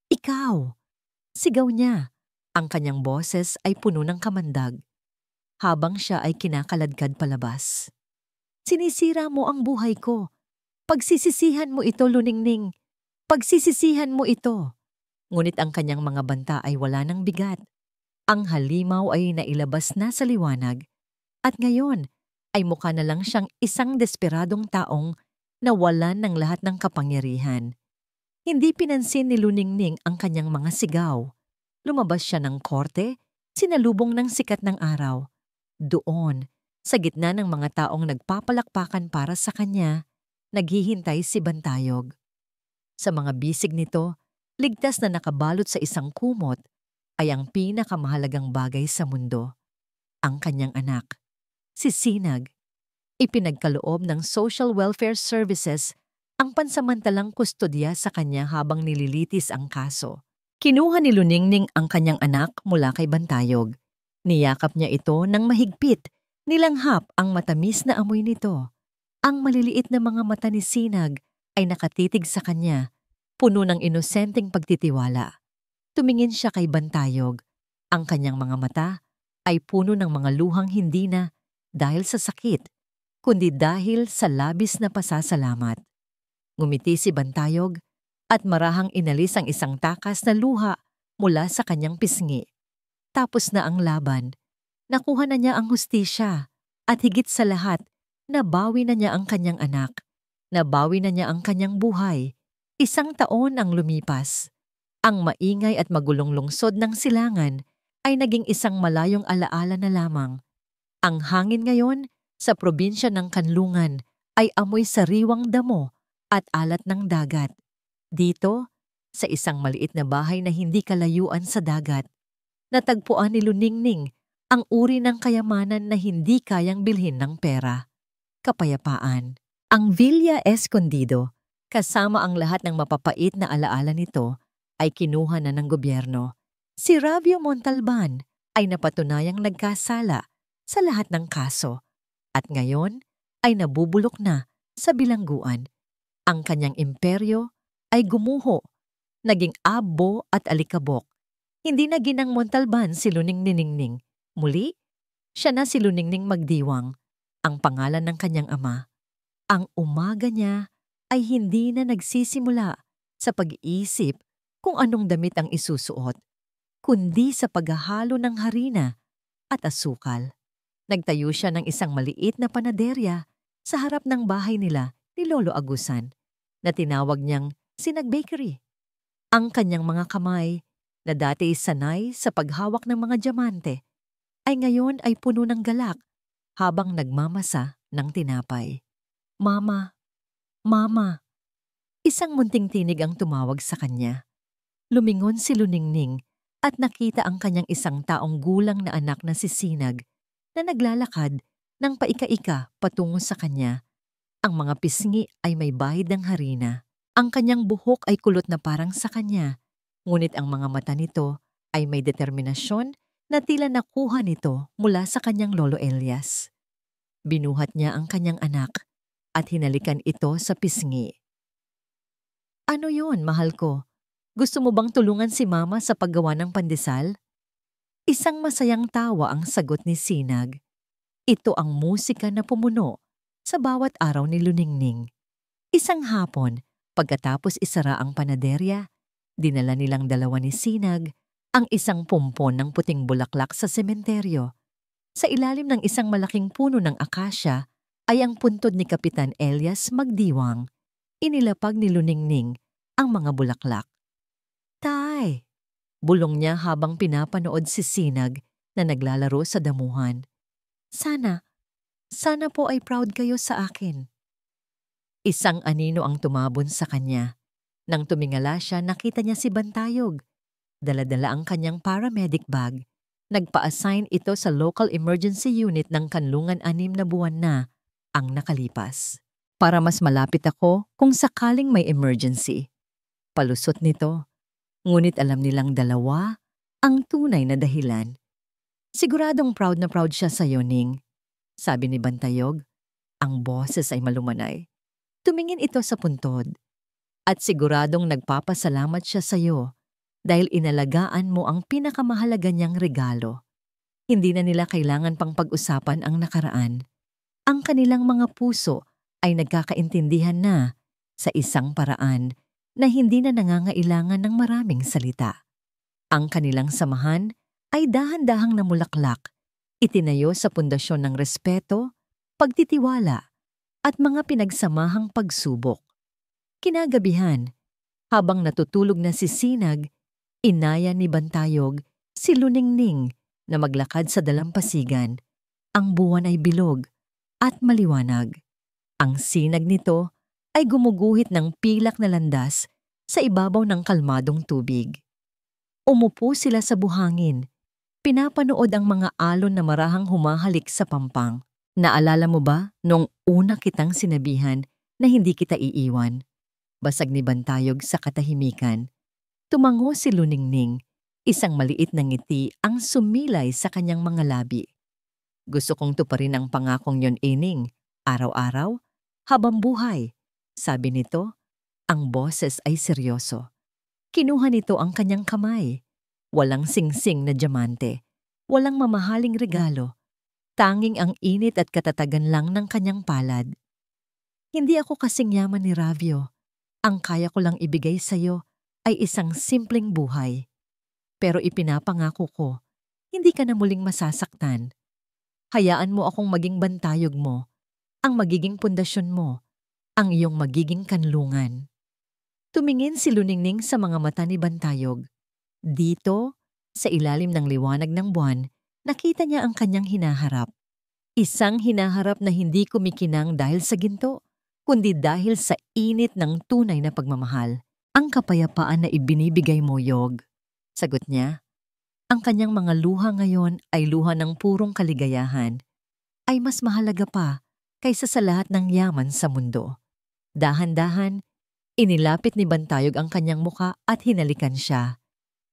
Ikaw! Sigaw niya. Ang kanyang boses ay puno ng kamandag. Habang siya ay kinakaladkad palabas. Sinisira mo ang buhay ko. Pagsisisihan mo ito, Luningning. Pagsisisihan mo ito. Ngunit ang kanyang mga banta ay wala ng bigat. Ang halimaw ay nailabas na sa liwanag. At ngayon ay mukha na lang siyang isang desperadong taong nawalan ng lahat ng kapangyarihan. Hindi pinansin ni Luningning ang kanyang mga sigaw. Lumabas siya ng korte, sinalubong ng sikat ng araw. Doon, sa gitna ng mga taong nagpapalakpakan para sa kanya, naghihintay si Bantayog. Sa mga bisig nito, ligtas na nakabalot sa isang kumot, ay ang pinakamahalagang bagay sa mundo. Ang kanyang anak, si Sinag. Ipinagkaloob ng Social Welfare Services ang pansamantalang kustodya sa kanya habang nililitis ang kaso. Kinuha ni Luningning ang kanyang anak mula kay Bantayog. Niyakap niya ito ng mahigpit, nilanghap ang matamis na amoy nito. Ang maliliit na mga mata ni Sinag ay nakatitig sa kanya, puno ng inosenteng pagtitiwala. Tumingin siya kay Bantayog. Ang kanyang mga mata ay puno ng mga luhang hindi na dahil sa sakit, kundi dahil sa labis na pasasalamat. Ngumiti si Bantayog at marahang inalis ang isang takas na luha mula sa kanyang pisngi. Tapos na ang laban. Nakuha na niya ang hustisya at higit sa lahat, nabawi na niya ang kanyang anak. Nabawi na niya ang kanyang buhay. 1 taon ang lumipas. Ang maingay at magulong lungsod ng Silangan ay naging isang malayong alaala na lamang. Ang hangin ngayon sa probinsya ng Kanlungan ay amoy sariwang damo at alat ng dagat. Dito, sa isang maliit na bahay na hindi kalayuan sa dagat, natagpuan ni Luningning ang uri ng kayamanan na hindi kayang bilhin ng pera. Kapayapaan. Ang Villa Escondido, kasama ang lahat ng mapapait na alaala nito, ay kinuha na ng gobyerno. Si Ravio Montalban ay napatunayang nagkasala sa lahat ng kaso at ngayon ay nabubulok na sa bilangguan. Ang kanyang imperyo ay gumuho, naging abo at alikabok. Hindi na ginang Montalban si Luningning. Muli, siya na si Luningning Magdiwang, ang pangalan ng kanyang ama. Ang umaga niya ay hindi na nagsisimula sa pag-iisip kung anong damit ang isusuot, kundi sa paghahalo ng harina at asukal. Nagtayo siya ng isang maliit na panaderya sa harap ng bahay nila ni Lolo Agusan na tinawag niyang Sinag Bakery. Ang kanyang mga kamay na dati sanay sa paghawak ng mga diamante ay ngayon ay puno ng galak habang nagmamasa ng tinapay. Mama, Mama! Isang munting tinig ang tumawag sa kanya. Lumingon si Luningning at nakita ang kanyang isang taong gulang na anak na si Sinag na naglalakad ng paika-ika patungo sa kanya. Ang mga pisngi ay may bahid ng harina. Ang kanyang buhok ay kulot na parang sa kanya, ngunit ang mga mata nito ay may determinasyon na tila nakuha nito mula sa kanyang lolo Elias. Binuhat niya ang kanyang anak at hinalikan ito sa pisngi. Ano yun, mahal ko? Gusto mo bang tulungan si Mama sa paggawa ng pandesal? Isang masayang tawa ang sagot ni Sinag. Ito ang musika na pumuno sa bawat araw ni Luningning. Isang hapon, pagkatapos isara ang panaderya, dinala nilang dalawa ni Sinag ang isang pumpon ng puting bulaklak sa sementeryo. Sa ilalim ng isang malaking puno ng akasya ay ang puntod ni Kapitan Elias Magdiwang. Inilapag ni Luningning ang mga bulaklak. Tay! Bulong niya habang pinapanood si Sinag na naglalaro sa damuhan. Sana po ay proud kayo sa akin. Isang anino ang tumabon sa kanya. Nang tumingala siya, nakita niya si Bantayog. Dala-dala ang kanyang paramedic bag. Nagpa-assign ito sa local emergency unit ng kanlungan 6 na buwan na ang nakalipas. Para mas malapit ako kung sakaling may emergency. Palusot nito. Ngunit alam nilang dalawa ang tunay na dahilan. Siguradong proud na proud siya sa iyo, Ning. Sabi ni Bantayog. Ang boses ay malumanay. Tumingin ito sa puntod. At siguradong nagpapasalamat siya sa iyo dahil inalagaan mo ang pinakamahalaga niyang regalo. Hindi na nila kailangan pang pag-usapan ang nakaraan. Ang kanilang mga puso ay nagkakaintindihan na sa isang paraan na hindi na nangangailangan ng maraming salita. Ang kanilang samahan ay dahan-dahang namulaklak, itinayo sa pundasyon ng respeto, pagtitiwala, at mga pinagsamahang pagsubok. Kinagabihan, habang natutulog na si Sinag, inaya ni Bantayog si Luningning na maglakad sa dalampasigan. Ang buwan ay bilog at maliwanag. Ang sinag nito ay gumuguhit ng pilak na landas sa ibabaw ng kalmadong tubig. Umupo sila sa buhangin. Pinapanood ang mga alon na marahang humahalik sa pampang. Naalala mo ba nung una kitang sinabihan na hindi kita iiwan? Basag ni Bantayog sa katahimikan. Tumango si Luningning, isang maliit na ngiti ang sumilay sa kanyang mga labi. Gusto kong tuparin ang pangakong yon, Ining, araw-araw, habang buhay. Sabi nito, ang boses ay seryoso. Kinuha nito ang kanyang kamay. Walang singsing na diamante, walang mamahaling regalo. Tanging ang init at katatagan lang ng kanyang palad. Hindi ako kasing yaman ni Ravio. Ang kaya ko lang ibigay sa iyo ay isang simpleng buhay. Pero ipinapangako ko, hindi ka na muling masasaktan. Hayaan mo akong maging bantayog mo, ang magiging pundasyon mo, ang iyong magiging kanlungan. Tumingin si Luningning sa mga mata ni Bantayog. Dito, sa ilalim ng liwanag ng buwan, nakita niya ang kanyang hinaharap. Isang hinaharap na hindi kumikinang dahil sa ginto, kundi dahil sa init ng tunay na pagmamahal. Ang kapayapaan na ibinibigay mo, Yog. Sagot niya. Ang kanyang mga luha ngayon ay luha ng purong kaligayahan. Ay mas mahalaga pa kaysa sa lahat ng yaman sa mundo. Dahan-dahan, inilapit ni Bantayog ang kanyang muka at hinalikan siya.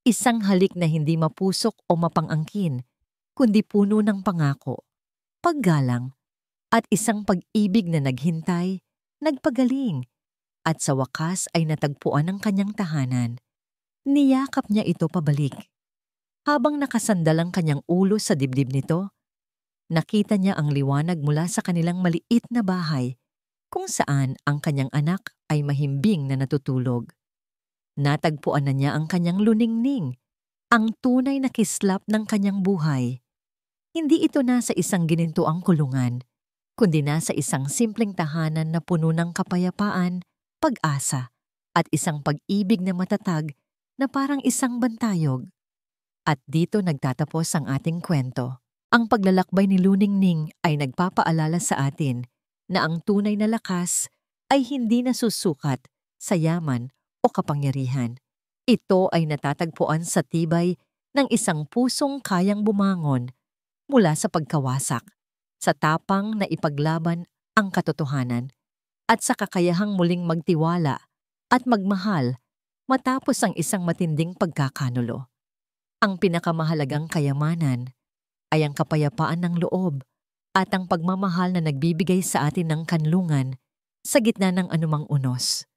Isang halik na hindi mapusok o mapangangkin, kundi puno ng pangako, paggalang, at isang pag-ibig na naghintay, nagpagaling, at sa wakas ay natagpuan ang kanyang tahanan. Niyakap niya ito pabalik. Habang nakasandal ang kanyang ulo sa dibdib nito, nakita niya ang liwanag mula sa kanilang maliit na bahay, kung saan ang kanyang anak ay mahimbing na natutulog. Natagpuan na niya ang kanyang Luningning, ang tunay na kislap ng kanyang buhay. Hindi ito nasa isang ginintuang kulungan, kundi nasa isang simpleng tahanan na puno ng kapayapaan, pag-asa, at isang pag-ibig na matatag na parang isang bantayog. At dito nagtatapos ang ating kwento. Ang paglalakbay ni Luningning ay nagpapaalala sa atin na ang tunay na lakas ay hindi nasusukat sa yaman o kapangyarihan. Ito ay natatagpuan sa tibay ng isang pusong kayang bumangon mula sa pagkawasak, sa tapang na ipaglaban ang katotohanan, at sa kakayahang muling magtiwala at magmahal matapos ang isang matinding pagkakanulo. Ang pinakamahalagang kayamanan ay ang kapayapaan ng loob at ang pagmamahal na nagbibigay sa atin ng kanlungan sa gitna ng anumang unos.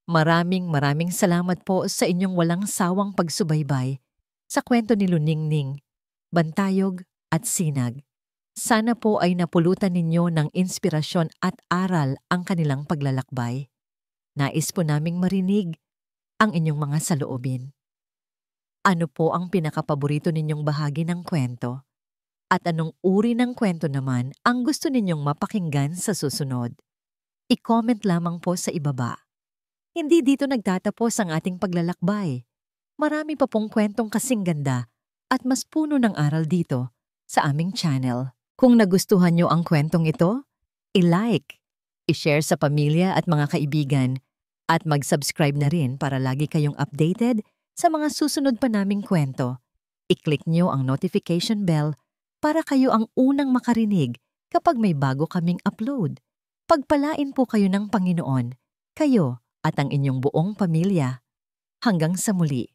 Maraming salamat po sa inyong walang sawang pagsubaybay sa kwento ni Luningning, Bantayog at Sinag. Sana po ay napulutan ninyo ng inspirasyon at aral ang kanilang paglalakbay. Nais po naming marinig ang inyong mga saloobin. Ano po ang pinakapaborito ninyong bahagi ng kwento? At anong uri ng kwento naman ang gusto ninyong mapakinggan sa susunod? I-comment lamang po sa ibaba. Hindi dito nagtatapos ang ating paglalakbay. Marami pa pong kwentong kasing ganda at mas puno ng aral dito sa aming channel. Kung nagustuhan nyo ang kwentong ito, i-like, i-share sa pamilya at mga kaibigan, at mag-subscribe na rin para lagi kayong updated sa mga susunod pa naming kwento. I-click nyo ang notification bell para kayo ang unang makarinig kapag may bago kaming upload. Pagpalain po kayo ng Panginoon, kayo at ang inyong buong pamilya. Hanggang sa muli.